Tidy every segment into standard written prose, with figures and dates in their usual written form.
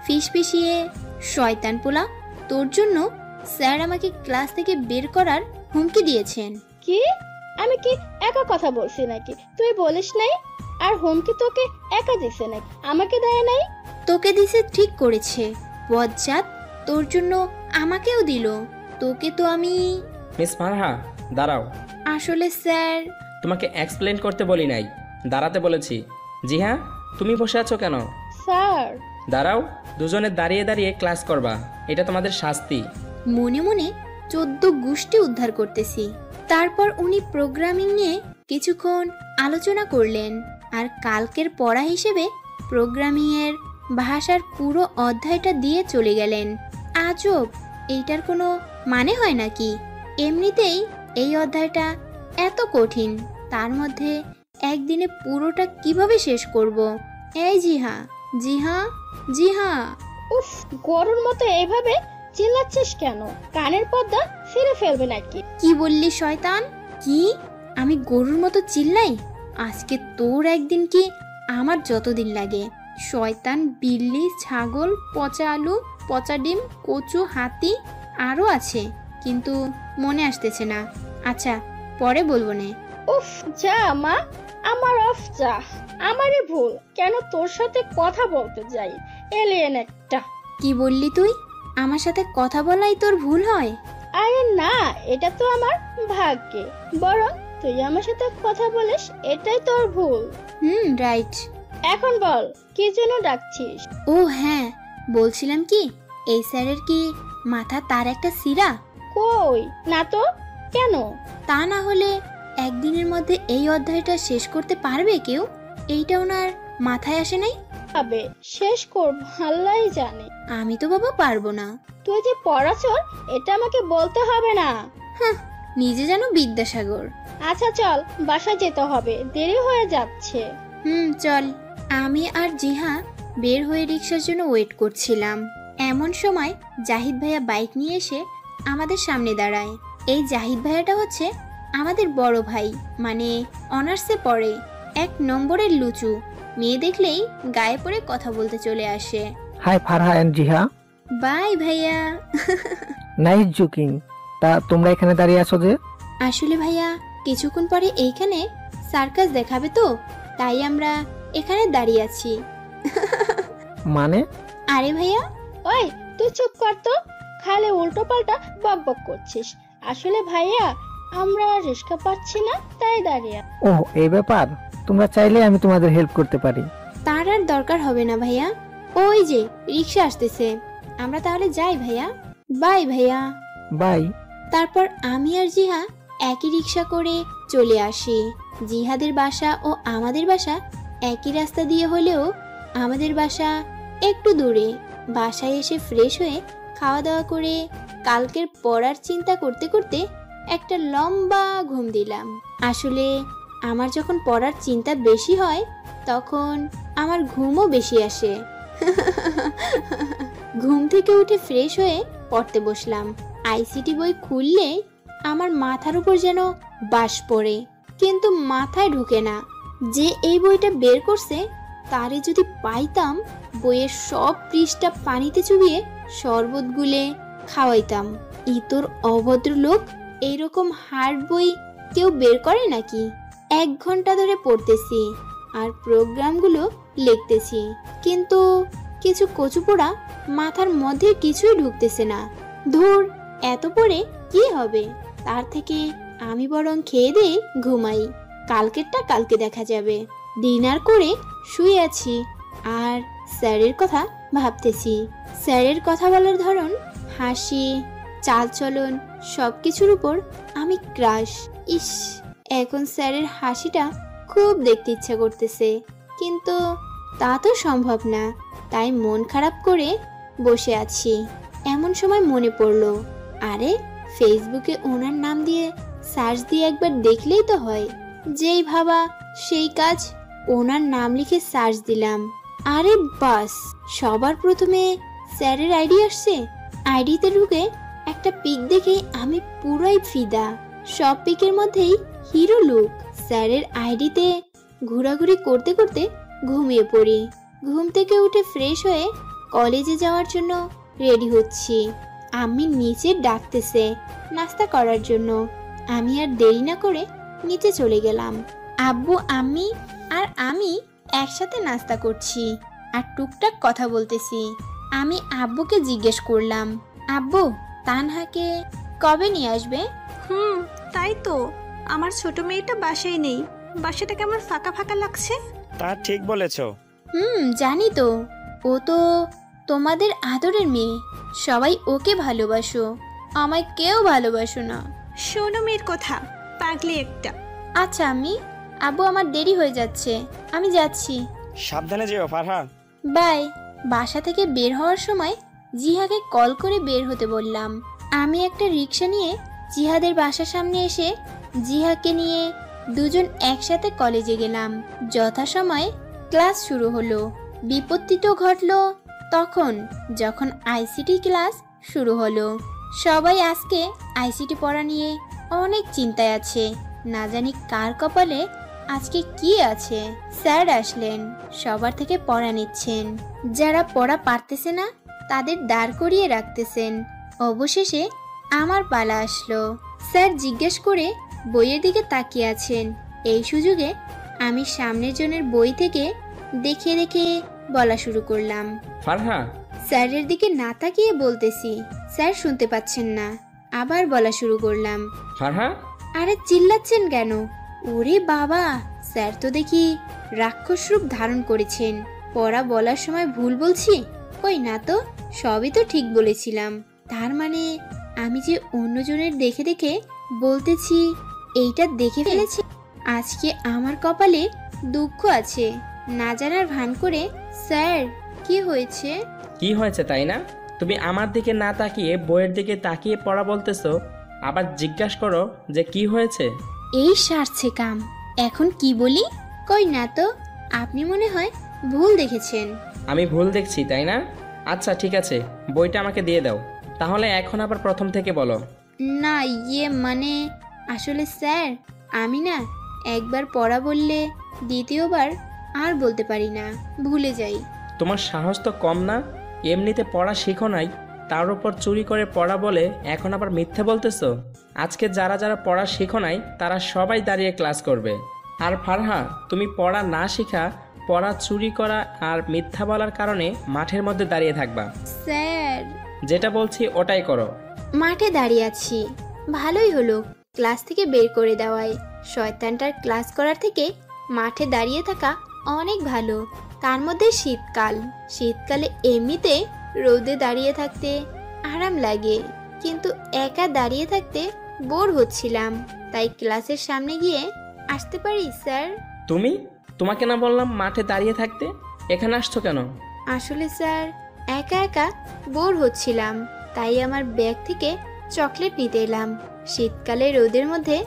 ফিসফিসিয়ে, শয়তান পোলা, তোর জন্য স্যার আমাকে ক্লাস থেকে বের করার হুমকি দিয়েছেন। কি? আমি কি একা কথা বলছি নাকি? তুই বলিস নাই? আর হুমকি তোকে একা দিছে নাকি? আমাকে দেয় নাই? তোকে দিছে ঠিক করেছে, বজ্জাত। তোর জন্য আমাকেও দিল। তোকে তো আমি। মিস ফারহা, দাঁড়াও। আসলে স্যার, তোমাকে এক্সপ্লেন করতে বলি নাই, দাঁড়াতে বলেছি। জি হ্যাঁ, তুমি বসে আছো কেন? স্যার। দাঁড়াও, দুজনে দাঁড়িয়ে দাঁড়িয়ে ক্লাস করবা, এটা তোমাদের শাস্তি। মনে মনে 14 গোষ্ঠী উদ্ধার করতেছি। তারপর উনি প্রোগ্রামিং নিয়ে কিছুক্ষণ আলোচনা করলেন আর কালকের পড়া হিসেবে প্রোগ্রামিং এর ভাষার পুরো অধ্যায়টা দিয়ে চলে গেলেন। আজব, এইটার কোনো মানে হয় নাকি? এমনিতেই এই অধ্যায়টা এত কঠিন, তার মধ্যে একদিনে পুরোটা কিভাবে শেষ করব? এই জি হ্যাঁ, জি হ্যাঁ, জি হ্যাঁ। উফ, গরুর মতো এইভাবে চিল্লাচ্ছিস কেন? কানের পর্দা ছিঁড়ে ফেলবে নাকি? কি বললি শয়তান? কি? আমি গরুর মতো চিল্লাই? আজকে তোর একদিন কি আমার যতদিন লাগে। শয়তান, বিল্লি, ছাগল, পচা আলু, পচা ডিম, কচু, হাতি, আরো আছে, কিন্তু মনে আসতেছে না। আচ্ছা, পরে বলবো নে। উফ, যা মা, আমার অফ যা। আমারই ভুল, কেন তোর সাথে কথা বলতে যাই? এলিয়েন একটা। কি বললি তুই? আমার সাথে কথা বলাই তোর ভুল হয়? আরে না, এটা তো আমার ভাগ্যে। বরং তুই আমার সাথে কথা বলিস, এটাই তোর ভুল। রাইট। এখন বল, কি জন্য ডাকছিস? ও হ্যাঁ, বলছিলাম কি, এই স্যারের কি মাথা তার একটা সিরা? কই না তো, কেন? তা না হলে একদিনের মধ্যে এই অধ্যায়টা শেষ করতে পারবে কেউ? এইটা ওনার মাথায় আসে নাই? আবে শেষ করব, আল্লাহই জানে। আমি তো বাবা পারবো না। তুই যে পড়াচোর, এটা আমাকে বলতে হবে না। নিজে যেন বিদ্যাসাগর। আচ্ছা চল, বাসা যেতে হবে, দেরি হয়ে যাচ্ছে। চল। আমি আর জিহা বের হয়ে রিক্সার জন্য ওয়েট করছিলাম। এমন সময় জাহিদ ভাইয়া বাইক নিয়ে এসে আমাদের সামনে দাঁড়ায়। এই জাহিদ ভাইয়াটা হচ্ছে আমাদের বড় ভাই, মানে অনার্সে পড়ে, 1 নম্বরের লুচু। মেয়ে দেখলেই গায়ে পড়ে কথা বলতে চলে আসে। Hi Farha and Jiha. Bye ভাইয়া। Nice joking. তা তোমরা এখানে দাঁড়িয়ে আছো যে? আসলে ভাইয়া, কিছুক্ষণ পরে এইখানে সার্কাস দেখাবে তো, তাই আমরা এখানে দাঁড়িয়ে আছি। মানে? আরে ভাইয়া, ওই তুই চুপ কর তো, খালি উল্টো পাল্টা বক বক করছিস। আসলে ভাইয়া, আমরা রিস্কা পাচ্ছি না, তাই দাঁড়িয়ে। ওহ, এই ব্যাপার। তোমরা চাইলে আমি তোমাদের হেল্প করতে পারি। তার আর দরকার হবে না ভাইয়া, ওই যে রিক্সা আসতেছে। আমরা তাহলে যাই ভাইয়া। বাই ভাইয়া। বাই। তারপর আমি আর জিহা একই রিক্সা করে চলে আসি। জিহাদের বাসা ও আমাদের বাসা একই রাস্তা দিয়ে হলেও আমাদের বাসা একটু দূরে। বাসায় এসে ফ্রেশ হয়ে খাওয়া দাওয়া করে কালকের পড়ার চিন্তা করতে করতে একটা লম্বা ঘুম দিলাম। আসলে আমার যখন পড়ার চিন্তা বেশি হয় তখন আমার ঘুমও বেশি আসে। ঘুম থেকে উঠে ফ্রেশ হয়ে পড়তে বসলাম। আইসিটি বই খুললে আমার মাথার উপর যেন বাস পড়ে, কিন্তু মাথায় ঢুকে না। যে এই বইটা বের করছে তারে যদি পাইতাম, বইয়ের সব পৃষ্ঠা পানিতে চুবিয়ে শরবত গুলে খাওয়াইতাম। ইতর অভদ্র লোক এইরকম হার্ড বই কেউ বের করে নাকি? 1 ঘন্টা ধরে পড়তেছি আর প্রোগ্রামগুলো লিখতেছি, কিন্তু কিছু কচুপোড়া মাথার মধ্যে কিছুই ঢুকতেছে না। ধুর, এত পড়ে কি হবে? তার থেকে আমি বরং খেয়ে দিয়ে ঘুমাই, কালকেরটা কালকে দেখা যাবে। ডিনার করে শুয়ে আছি আর স্যারের কথা ভাবতেছি। স্যারের কথা বলার ধরন, হাসি, চালচলন সবকিছুর উপর আমি ক্রাশ। ইস, এখন স্যারের হাসিটা খুব দেখতে ইচ্ছা করতেছে, কিন্তু তা তো সম্ভব না। তাই মন খারাপ করে বসে আছি। এমন সময় মনে পড়লো, আরে ফেসবুকে ওনার নাম দিয়ে সার্চ দিয়ে একবার দেখলেই তো হয়। যেই ভাবা সেই কাজ, ওনার নাম লিখে সার্চ দিলাম। আরে বাস, সবার প্রথমে স্যারের আইডি আসছে। আইডিতে ঢুকে একটা পিক দেখে আমি পুরাই ফিদা। সব পিকের মধ্যেই হিরো লুক। স্যারের আইডিতে ঘোরাঘুরি করতে করতে ঘুমিয়ে পড়ি। ঘুম থেকে উঠে ফ্রেশ হয়ে কলেজে যাওয়ার জন্য রেডি হচ্ছি। আমি নিচে ডাকতেছে নাস্তা করার জন্য। আমি আর দেরি না করে নিচে চলে গেলাম। আব্বু আম্মি আর আমি একসাথে নাস্তা করছি আর টুকটাক কথা বলতেছি। আমি আব্বুকে জিজ্ঞেস করলাম, আব্বু তানহাকে কবে নিয়ে আসবে? তাই তো, আমার ছোট মেয়েটা বাসায় নেই। বাসাটা কেমন ফাঁকা ফাঁকা লাগছে। তা ঠিক বলেছো। জানি তো, ও তো তোমাদের আদরের মেয়ে। সবাই ওকে ভালোবাসো, আমায় কেউ ভালোবাসো না। শোনো মেয়ের কথা, পাগলি একটা। আচ্ছা আব্বু আমার দেরি হয়ে যাচ্ছে, আমি যাচ্ছি। সাবধানে যেও ফারহা। বাই। বাসা থেকে বের হওয়ার সময় জিহাকে কল করে বের হতে বললাম। আমি একটা রিক্সা নিয়ে জিহাদের বাসার সামনে এসে জিহাকে নিয়ে দুজন একসাথে কলেজে গেলাম। যথাসময়ে ক্লাস শুরু হলো। বিপত্তি তো ঘটলো তখন যখন আইসিটি ক্লাস শুরু হলো। সবাই আজকে আইসিটি পড়া নিয়ে অনেক চিন্তায় আছে। না জানি কার কপালে আজকে কি আছে। স্যার আসলেন, সবার থেকে পড়া নিচ্ছেন। যারা পড়া পারতেছে না তাদের দাঁড় করিয়ে রাখতেছেন। অবশেষে আমার পালা আসলো। স্যার জিজ্ঞেস করে বইয়ের দিকে তাকিয়ে আছেন। এই সুযোগে আমি সামনের জনের বই থেকে দেখে দেখে বলা শুরু করলাম। ফারহা, স্যারের দিকে না তাকিয়ে বলতেছি। স্যার শুনতে পাচ্ছেন না। আবার বলা শুরু করলাম। ফারহা, আরে চিল্লাচ্ছেন কেন? ওরে বাবা, স্যার তো দেখি রাক্ষস রূপ ধারণ করেছেন। পড়া বলার সময় ভুল বলছি? কই না তো, সবই তো ঠিক বলেছিলাম। তার মানে আমি যে অন্যজনের দেখে দেখে বলতেছি এইটা দেখে ফেলেছি। আজকে আমার কপালে দুঃখ আছে। না জানার ভান করে, স্যার কি হয়েছে? কি হয়েছে তাই না? তুমি আমার দিকে না তাকিয়ে বইয়ের দিকে তাকিয়ে পড়া বলতেছো, আবার জিজ্ঞাসা করো যে কি হয়েছে। এই সারছে কাম। এখন কি বলি? কই না তো, আপনি মনে হয় ভুল দেখেছেন। আমি ভুল দেখছি তাই না? আচ্ছা ঠিক আছে, বইটা আমাকে দিয়ে দাও। তাহলে এখন আবার প্রথম থেকে বলো। না মানে আসলে স্যার, আমি না একবার পড়া বললে দ্বিতীয়বার আর বলতে পারি না, ভুলে যাই। তোমার সাহস তো কম না? এমনিতে পড়া শিখো নাই, তার উপর চুরি করে পড়া বলে এখন আবার মিথ্যে বলতেছো। আজকে যারা যারা পড়া শিখো নাই তারা সবাই দাঁড়িয়ে ক্লাস করবে। আর ফারহা, তুমি পড়া না শিখা পড়া চুরি করা আর মিথ্যা বলার কারণে মাঠের মধ্যে দাঁড়িয়ে থাকবা। স্যার, যেটা বলছি ওটাই করো। মাঠে দাঁড়িয়ে আছি, ভালোই হলো ক্লাস থেকে বের করে দেওয়ায়। শয়তানটার ক্লাস করার থেকে মাঠে দাঁড়িয়ে থাকা অনেক ভালো। তার মধ্যে শীতকাল। শীতকালে এমনিতে রোদে দাঁড়িয়ে থাকতে আরাম লাগে, কিন্তু একা দাঁড়িয়ে থাকতে বোর হচ্ছিলাম। তাই ক্লাসের সামনে গিয়ে আসতে পারি স্যার? তোমাকে না বললাম মাঠে দাঁড়িয়ে থাকতে? এখানে আসছো কেন? আসলে স্যার, একা একা বোর হচ্ছিলাম, তাই আমার ব্যাগ থেকে চকলেট নিতে এলাম। শীতকালে রোদের মধ্যে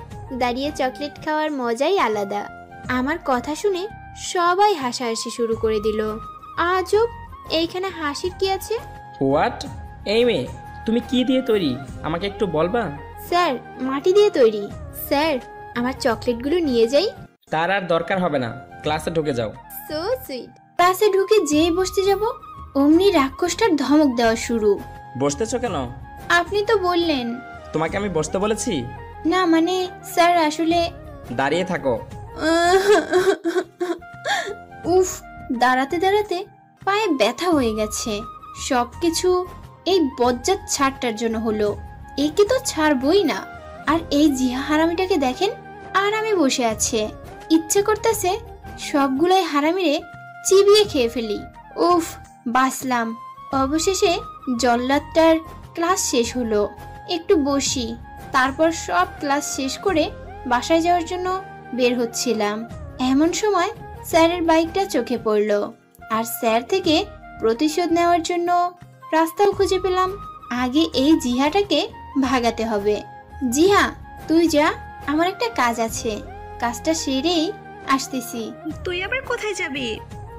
দাঁড়িয়ে চকলেট খাওয়ার মজাই আলাদা। আমার কথা শুনে সবাই হাসাহাসি শুরু করে দিল। আজব, এইখানে হাসির কি আছে? হোয়াট? এই মেয়ে, তুমি কি দিয়ে তৈরি আমাকে একটু বলবা? স্যার, মাটি দিয়ে তৈরি। স্যার, আমার চকলেটগুলো নিয়ে যাই? তার আর দরকার হবে না, ক্লাসে ঢুকে যাও। So sweet. ক্লাসে ঢুকে যেই বসতে যাব অমনি রাক্ষসটার ধমক দেওয়া শুরু। বসতেছো কেন? আপনি তো বললেন। তোমাকে আমি বসতে বলেছি? না মানে স্যার, আসলে দাঁড়িয়ে থাকো। উফ, দাঁড়াতে দাঁড়াতে পায়ে ব্যথা হয়ে গেছে। সবকিছু এই বজ্জাত ছাড়টার জন্য হলো। একে তো ছাড়বই না। আর এই জিহা হারামিটাকে দেখেন, আরামে বসে আছে। ইচ্ছে করতেছে সবগুলাই হারামিরে চিবিয়ে খেয়ে ফেলি। উফ, বাসলাম। অবশেষে জল্লাদটার ক্লাস শেষ হলো। একটু বসি, তারপর সব ক্লাস শেষ করে বাসায় যাওয়ার জন্য বের হচ্ছিলাম। এমন সময় স্যারের বাইকটা চোখে পড়লো। আর স্যার থেকে প্রতিশোধ নেওয়ার জন্য রাস্তাও খুঁজে পেলাম। আগে এই জিহাটাকে ভাগাতে হবে। জিহা, তুই যা, আমার একটা কাজ আছে, কাজটা সেরেই আসতেছি। তুই আবার কোথায় যাবি?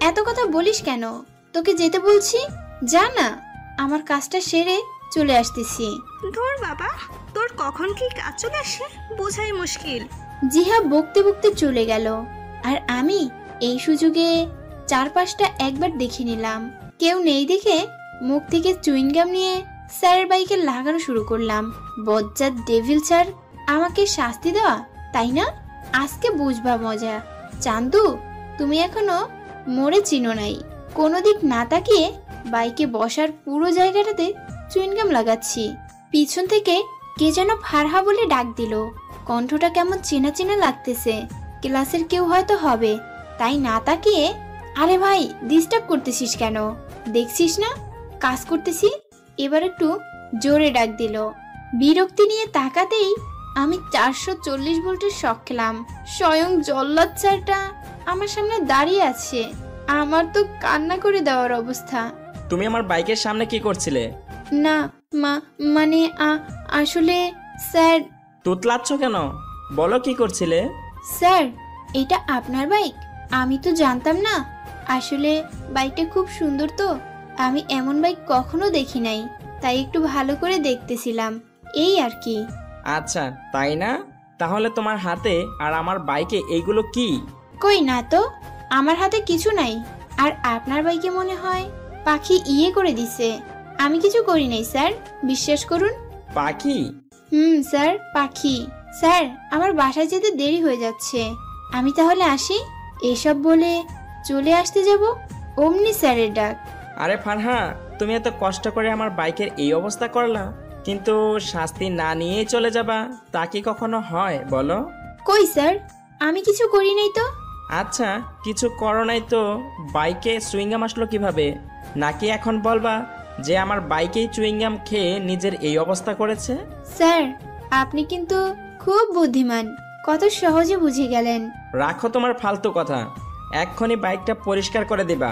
এত কথা বলিস কেন? তোকে যেতে বলছি, যা না। আমার কাজটা সেরে চলে আসতেছি। ধুর বাবা, তোর কখন কি কাজ চলে আসে বোঝাই মুশকিল। জিহা বকতে বকতে চলে গেল। আর আমি এই সুযোগে চারপাশটা একবার দেখে নিলাম। কেউ নেই দেখে মুখ থেকে চুইংগাম নিয়ে স্যারের বাইকে লাগানো শুরু করলাম। বজ্জাত ডেভিল স্যার, আমাকে শাস্তি দেওয়া, তাই না? আজকে বুঝবা মজা। চান্দু, তুমি এখনো মরে চিনো নাই। কোনো দিক না তাকিয়ে বাইকে বসার পুরো জায়গাটাতে চুইংগাম লাগাচ্ছি। পিছন থেকে কে যেন ফারহা বলে ডাক দিল। কণ্ঠটা কেমন চেনা চেনা লাগতেছে। ক্লাসের কেউ হয়তো হবে, তাই না তাকিয়ে, আরে ভাই ডিস্টার্ব করতেছিস কেন? দেখছিস না কাজ করতেছি? এবার একটু জোরে ডাক দিল। বিরক্তি নিয়ে তাকাতেই আমি 440 ভোল্টের শক খেলাম। স্বয়ং জল্লাদ স্যারটা আমার সামনে দাঁড়িয়ে আছে। আমার তো কান্না করে দেওয়ার অবস্থা। তুমি আমার বাইকের সামনে কি করছিলে? না মানে আসলে স্যার। তুতলাচ্ছ কেন? বলো কি করছিলে? স্যার, এটা আপনার বাইক? আমি তো জানতাম না। আসলে বাইকটা খুব সুন্দর তো, আমি এমন বাইক কখনো দেখি নাই, তাই একটু ভালো করে দেখতেছিলাম, এই আর কি। আচ্ছা তাই না? তাহলে তোমার হাতে আর আমার বাইকে এইগুলো কি? কই না তো, আমার হাতে কিছু নাই। আর আপনার বাইকে মনে হয় পাখি ইয়ে করে দিছে। আমি কিছু করি নাই স্যার, বিশ্বাস করুন। পাখি? স্যার, পাখি। স্যার, আমার বাসায় যেতে দেরি হয়ে যাচ্ছে, আমি তাহলে আসি। এসব বলে চলে আসতে যাব, অমনি স্যারের ডাক। আরে ফারহা, তুমি এত কষ্ট করে আমার বাইকের এই অবস্থা করলা, কিন্তু শাস্তি না নিয়েই চলে যাবা, তা কি কখনো হয় বলো? কই স্যার, আমি কিছু করি নাই তো। আচ্ছা, কিছু করো নাই তো বাইকে চুইংগাম আসলো কিভাবে? নাকি এখন বলবা যে আমার বাইকেই চুইংগাম খেয়ে নিজের এই অবস্থা করেছে? স্যার, আপনি কিন্তু খুব বুদ্ধিমান, কত সহজে বুঝে গেলেন। রাখো তোমার ফালতু কথা, এক্ষুনি বাইকটা পরিষ্কার করে দিবা,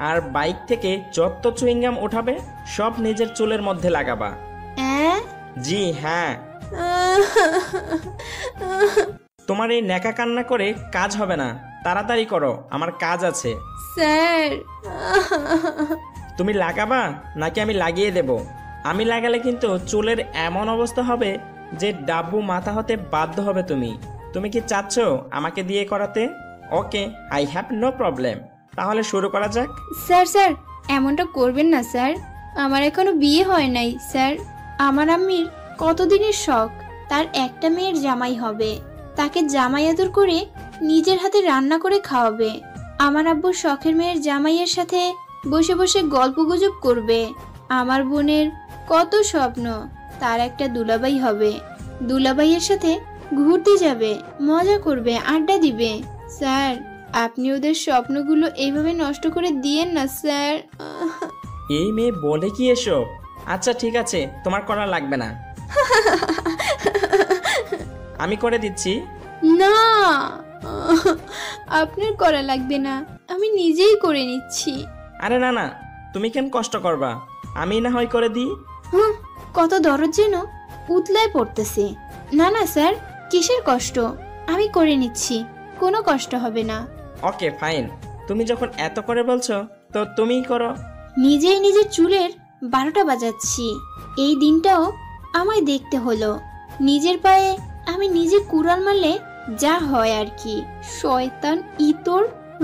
আর বাইক থেকে যত চুইংগাম উঠাবে সব নিজের চুলের মধ্যে লাগাবা। জি হ্যাঁ। তোমার এই নেকা কান্না করে কাজ হবে না, তাড়াতাড়ি করো, আমার কাজ আছে। স্যার, তুমি লাগাবা নাকি আমি লাগিয়ে দেব? আমি লাগালে কিন্তু চুলের এমন অবস্থা হবে যে ডাব্বু মাথা হতে বাধ্য হবে। তুমি কি চাচ্ছ আমাকে দিয়ে করাতে? ওকে, আই হ্যাভ নো প্রবলেম। তাহলে শুরু করা যাক। স্যার, এমনটা করবেন না স্যার, আমার এখনো বিয়ে হয় নাই স্যার। আমার আম্মির কতদিনের শখ তার একটা মেয়ের জামাই হবে, তাকে জামাই আদর করে নিজের হাতে রান্না করে খাওয়াবে। আমার আব্বু শখের মেয়ের জামাইয়ের সাথে বসে বসে গল্পগুজব করবে। আমার বোনের কত স্বপ্ন তার একটা দুলাভাই হবে, দুলাভাইয়ের সাথে ঘুরতে যাবে, মজা করবে, আড্ডা দিবে। স্যার, আপনি ওদের স্বপ্নগুলো এইভাবে নষ্ট করে দিয়েন না স্যার। এই মেয়ে বলে কি এসব? আচ্ছা ঠিক আছে, তোমার করা লাগবে না, আমি করে দিচ্ছি। না, আপনার করা লাগবে না, আমি নিজেই করে নিচ্ছি। আরে না না, তুমি কেন কষ্ট করবা, আমি না হয় করে দিই। কত দরদ যেন উতলায় পড়তেছে। না না স্যার, কিসের কষ্ট, আমি করে নিচ্ছি, কোনো কষ্ট হবে না। ওকে ফাইন, তুমি যখন এত করে বলছো তো তুমিই করো। নিজেই নিজের চুলের 12টা বাজাচ্ছি, এই দিনটাও আমায় দেখতে হলো। নিজের পায়ে আমি নিজে কুড়াল মারলে যা হয় আর কি। শয়তান, ইতর,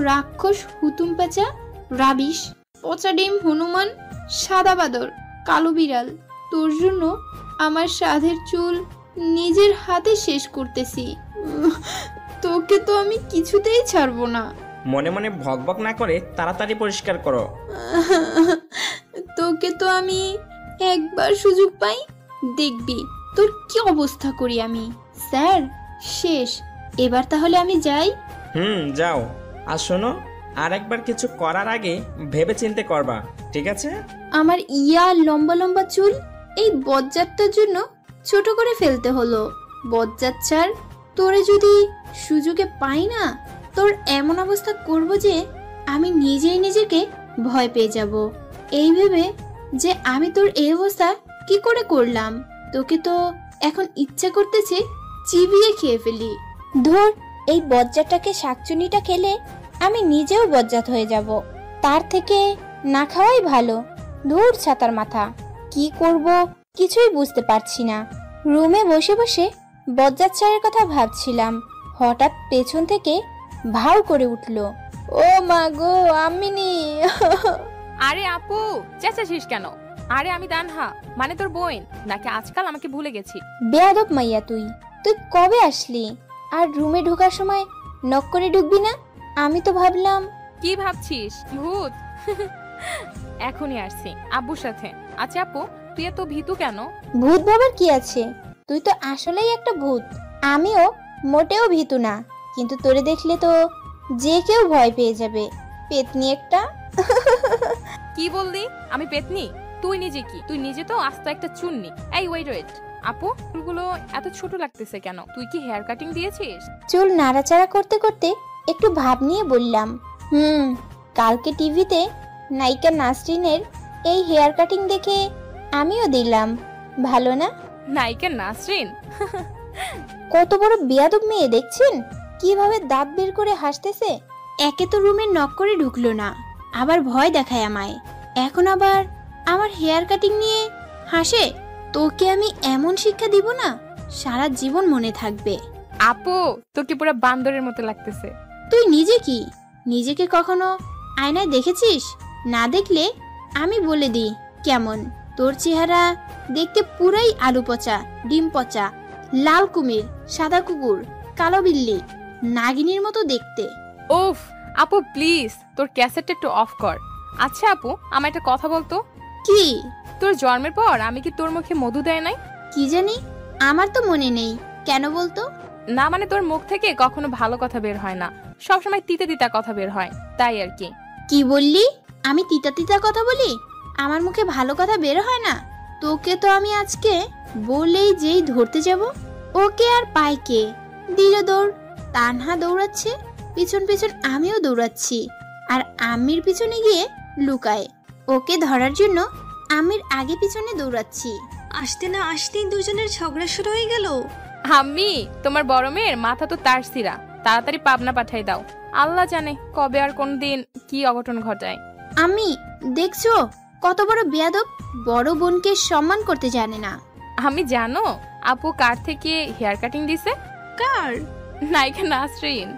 রাক্ষস, হুতুম পেঁচা, রাবিশ, পচা ডিম, হনুমান, সাদা বাদর, কালো বিড়াল, তোর জন্য আমার সাধের চুল নিজের হাতে শেষ করতেছি। তোকে তো আমি কিছুতেই ছাড়বো না। মনে মনে ভকভক না করে তাড়াতাড়ি পরিষ্কার করো। তোকে তো আমি একবার সুযোগ পাই, দেখবি তোর কি অবস্থা করি আমি। স্যার, শেষ, এবার তাহলে আমি যাই। যাও। আর শোনো, আর একবার কিছু করার আগে ভেবে চিন্তে করবা, ঠিক আছে? আমার লম্বা লম্বা চুল এই বজ্জাতটার জন্য ছোট করে ফেলতে হলো। বজ্জাত স্যার, তোরে যদি সুযোগে পাই না, তোর এমন অবস্থা করব যে আমি নিজেই নিজেকে ভয় পেয়ে যাব। এই ভেবে যে আমি তোর এই অবস্থা কি করে করলাম, তোকে তো এখন ইচ্ছা করতেছে চিবিয়ে খেয়ে ফেলি। ধর, এই বজ্জাটাকে শাকচুনিটা খেলে আমি নিজেও বজ্জাত হয়ে যাব, তার থেকে না খাওয়াই ভালো। ধুর ছাতার মাথা, কি করব কিছুই বুঝতে পারছি না। রুমে বসে বসে বজ্জাত স্যারের কথা ভাবছিলাম, হঠাৎ পেছন থেকে ভাউ করে উঠল, ও মা গো আম্মিনি। আরে আপু, চেঁচাছিস কেন? আরে আমি তানহা, মানে তোর বোন। নাকি আজকাল আমাকে ভুলে গেছি? বেয়াদব মাইয়া তুই তুই কবে আসলি? আর রুমে ঢোকার সময় নক করে ঢুকবি না? আমি তো ভাবলাম। কি ভাবছিস, ভূত? এখনই আসছি আব্বুর সাথে। আচ্ছা আপু, তুই এত ভীতু কেন? ভূত ভাবার কি আছে, তুই তো আসলেই একটা ভূত। আমিও মোটেও ভীতু না, কিন্তু তোরে দেখলে তো যে কেউ ভয় পেয়ে যাবে। পেতনি একটা। কি বললি? আমি পেতনি? তুই নিজে কি? তুই নিজে তো আস্ত একটা চুন্নি। এই ওয়েট ওয়েট, আপু চুলগুলো এত ছোট লাগতেছে কেন? তুই কি হেয়ার কাটিং দিয়েছিস? চুল নাড়াচাড়া করতে করতে একটু ভাব নিয়ে বললাম, কালকে টিভিতে নায়িকা নাসরিনের এই হেয়ার কাটিং দেখে আমিও দিলাম। ভালো না? নায়িকা নাসরিন? কত বড় বেয়াদব মেয়ে দেখছেন, কিভাবে দাঁত বের করে হাসতেছে। একে তো রুমে নক করে ঢুকলো না, আবার ভয় দেখায় আমায়। এখন আবার আমার হেয়ার কাটিং নিয়ে হাসে। তোকে আমি এমন শিক্ষা দিব না, সারা জীবন মনে থাকবে। আপু তোকে পুরো বান্দরের মতো লাগতেছে। তুই নিজে কি নিজেকে কখনো আয়নায় দেখেছিস? না দেখলে আমি বলে দিই কেমন। তোর চেহারা দেখতে পুরাই আলু পচা, ডিম পচা, লাল কুমির, সাদা কুকুর, কালো বিল্লি, নাগিনীর মতো দেখতে। উফ আপু প্লিজ, তোর ক্যাসেটটা একটু অফ কর। আচ্ছা আপু, আমার একটা কথা বলতো। কি? তোর জন্মের পর আমি কি তোর মুখে মধু দেয় নাই? কি জানি, আমার তো মনে নেই। কেন বলতো? না মানে তোর মুখ থেকে কখনো ভালো কথা বের হয় না, সবসময় তিতা তিতা কথা বের হয়, তাই আর কি। কি বললি? আমি তিতা তিতা কথা বলি? আমার মুখে ভালো কথা বের হয় না? তোকে তো আমি আজকে বলেই যেই ধরতে যাব, ওকে আর পাই কে? দিল দৌড়। তানহা দৌড়াচ্ছে, পিছন পিছন আমিও দৌড়াচ্ছি, আর আম্মির পিছনে গিয়ে লুকায়। ওকে ধরার জন্য আম্মির আগে পিছনে দৌড়াচ্ছি। আসতে না আসতেই দুজনের ঝগড়া শুরু হয়ে গেল। আম্মি, তোমার বড় মেয়ের মাথা তো তার সিরা, তাড়াতাড়ি পাবনা পাঠাই দাও। আল্লাহ জানে কবে আর কোন দিন কি অঘটন ঘটায়। আমি দেখছো কত বড় বেয়াদব, বড় বোনকে সম্মান করতে জানে না। আমি জানো আপু কার থেকে হেয়ার কাটিং দিছে? কার? নায়িকা নাসরিন।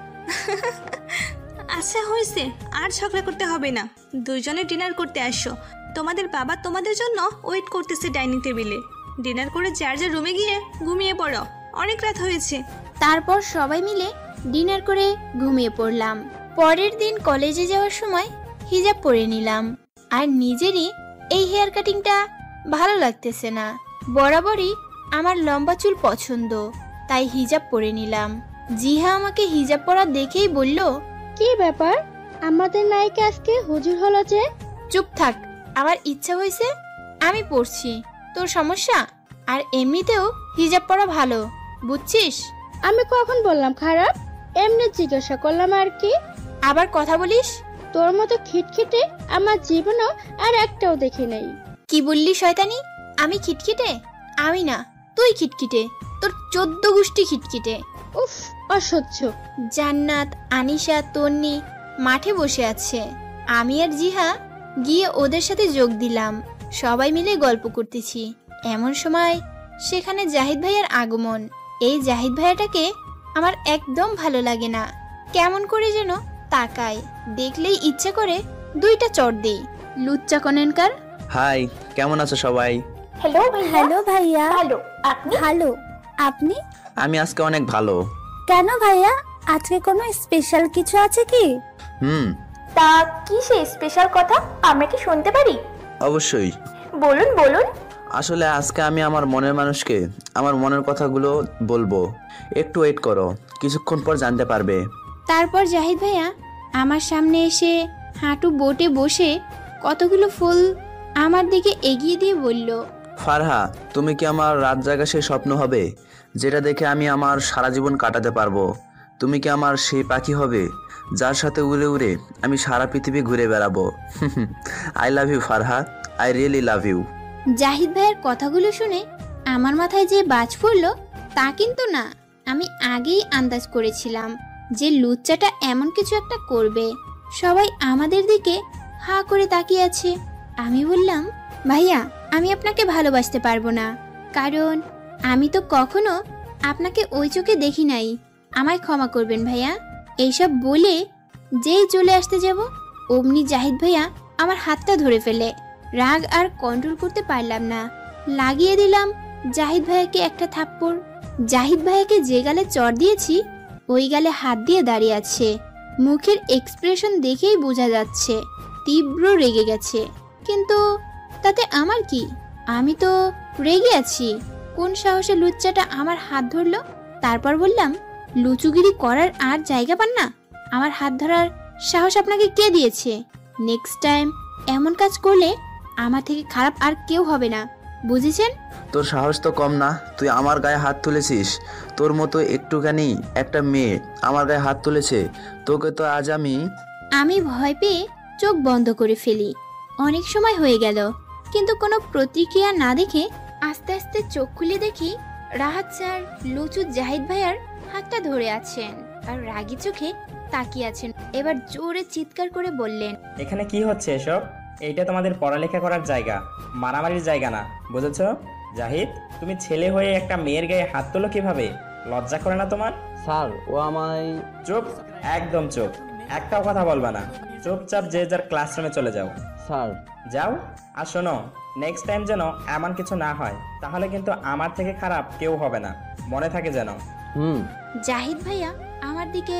আচ্ছা হয়েছে, আর ঝগড়া করতে হবে না। দুইজনে ডিনার করতে আসো। তোমাদের বাবা তোমাদের জন্য ওয়েট করতেছে ডাইনিং টেবিলে। ডিনার করে যার যার রুমে গিয়ে ঘুমিয়ে পড়ো, অনেক রাত হয়েছে। তারপর সবাই মিলে ডিনার করে ঘুমিয়ে পড়লাম। পরের দিন কলেজে যাওয়ার সময় হিজাব পরে নিলাম, আর নিজেরই এই হেয়ার কাটিংটা ভালো লাগতেছে না। বরাবরই আমার লম্বা চুল পছন্দ, তাই হিজাব পরে নিলাম। জিহা আমাকে হিজাব পরা দেখেই বলল, কি ব্যাপার, আমাদের নায়িকা আজকে হুজুর হলো যে? চুপ থাক, আমার ইচ্ছা হয়েছে আমি পড়ছি, তোর সমস্যা? আর এমনিতেও হিজাব পরা ভালো, বুঝছিস? আমি কখন বললাম খারাপ? এমনি জিজ্ঞাসা করলাম আর কি। আবার কথা বলিস? তোর মতো খিটখিটে আমার জীবনেও আর একটাও দেখি নাই। কি বললি শয়তানি? আমি খিটখিটে? আমি না, তুই খিটখিটে। তোর 14 গোষ্ঠী খিটখিটে। উফ, অসহ্য। জান্নাত, আনিশা, তন্নি মাঠে বসে আছে। আমি আর জিহা গিয়ে ওদের সাথে যোগ দিলাম। সবাই মিলে গল্প করতেছি। এমন সময় সেখানে জাহিদ ভাইয়ার আগমন। এই জাহিদ ভাইয়াটাকে আমার একদম ভালো লাগে না, কেমন করে যেন তাকায়, দেখলেই ইচ্ছে করে দুইটা চড় দেই। লুচ্চা কনেনকার। হাই, কেমন আছো সবাই? হ্যালো ভাইয়া। ভালো, আপনি? আমি আজকে অনেক ভালো। কেন ভাইয়া, আজকে কোনো স্পেশাল কিছু আছে কি? তা কি সেই স্পেশাল কথা, আমরা কি শুনতে পারি? অবশ্যই। বলুন। আসলে আজকে আমি আমার মনের মানুষকে আমার মনের কথাগুলো বলবো। একটু ওয়েট করো, কিছুক্ষণ পর জানতে পারবে। তারপর জাহিদ ভাইয়া আমার সামনে এসে হাঁটু বোটে বসে কতগুলো ফুল আমার দিকে এগিয়ে দিয়ে বলল, ফারহা, তুমি কি আমার রাত জাগা সেই স্বপ্ন হবে, যেটা দেখে আমি আমার সারা জীবন কাটাতে পারবো? তুমি কি আমার সেই পাখি হবে, যার সাথে উড়ে উড়ে আমি সারা পৃথিবী ঘুরে বেড়াবো? I love you Farha, I really love you. Zahid ভাইয়ের কথাগুলো শুনে আমার মাথায় যে বাজ পড়ল তা কিন্তু না, আমি আগেই আন্দাজ করেছিলাম যে লুচ্চাটা এমন কিছু একটা করবে। সবাই আমাদের দিকে হা করে তাকিয়ে আছে। আমি বললাম, ভাইয়া আমি আপনাকে ভালোবাসতে পারবো না, কারণ আমি তো কখনো আপনাকে ওই চোখে দেখি নাই। আমায় ক্ষমা করবেন ভাইয়া। এইসব বলে যেই চলে আসতে যাব, অমনি জাহিদ ভাইয়া আমার হাতটা ধরে ফেলে। রাগ আর কন্ট্রোল করতে পারলাম না, লাগিয়ে দিলাম জাহিদ ভাইয়াকে একটা থাপ্পড়। জাহিদ ভাইয়াকে যে গালে চড় দিয়েছি ওই গালে হাত দিয়ে দাঁড়িয়ে আছে। মুখের এক্সপ্রেশন দেখেই বোঝা যাচ্ছে তীব্র রেগে গেছে। কিন্তু তাতে আমার কি? আমি তো রেগে আছি। কোন সাহসে লুচ্চাটা আমার হাত ধরলো? তারপর বললাম, লুচুগিরি করার আর জায়গা পান না? আমার হাত ধরার সাহস আপনাকে কে দিয়েছে? নেক্সট টাইম এমন কাজ করলে আমার থেকে খারাপ আর কেউ হবে না, বুঝেছেন? তোর সাহস তো কম না, তুই আমার গায়ে হাত তুলেছিস। তোর মতো একটুখানি একটা মেয়ে আমার গায়ে হাত তুলেছে, তোকে তো আজ আমি ভয় পেয়ে চোখ বন্ধ করে ফেলি। অনেক সময় হয়ে গেল, কিন্তু কোনো প্রতিক্রিয়া না দেখে আস্তে আস্তে চোখ খুলে দেখি রাহাত স্যার লুচু জাহিদ ভাইয়ার হাতটা ধরে আছেন আর রাগী চোখে তাকিয়ে আছেন। এবার জোরে চিৎকার করে বললেন, এখানে কি হচ্ছে এসব? এইটা তোমাদের পড়ালেখা করার জায়গা, মারামারির জায়গা না, বুঝেছো? জাহিদ, তুমি ছেলে হয়ে একটা মেয়ের গায়ে হাত তোলো কিভাবে? লজ্জা করে না তোমার? স্যার ও আমায়... চুপ, একদম চুপ, একটাও কথা বলবা না। চুপচাপ যে যার ক্লাসরুমে চলে যাও। স্যার যাও। আর শোনো, নেক্সট টাইম যেন এমন কিছু না হয়, তাহলে কিন্তু আমার থেকে খারাপ কেউ হবে না, মনে থাকে যেন। জাহিদ ভাইয়া আমার দিকে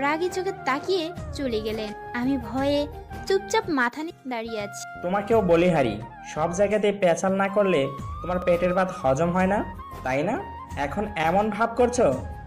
রাগী চোখে তাকিয়ে চলে গেলেন। আমি ভয়ে চুপচাপ মাথা নিয়ে দাঁড়িয়ে আছি। তোমাকেও বলি হারি, সব জায়গাতে পেঁচাল না করলে তোমার পেটের ভাত হজম হয় না, তাই না? এখন এমন ভাব করছো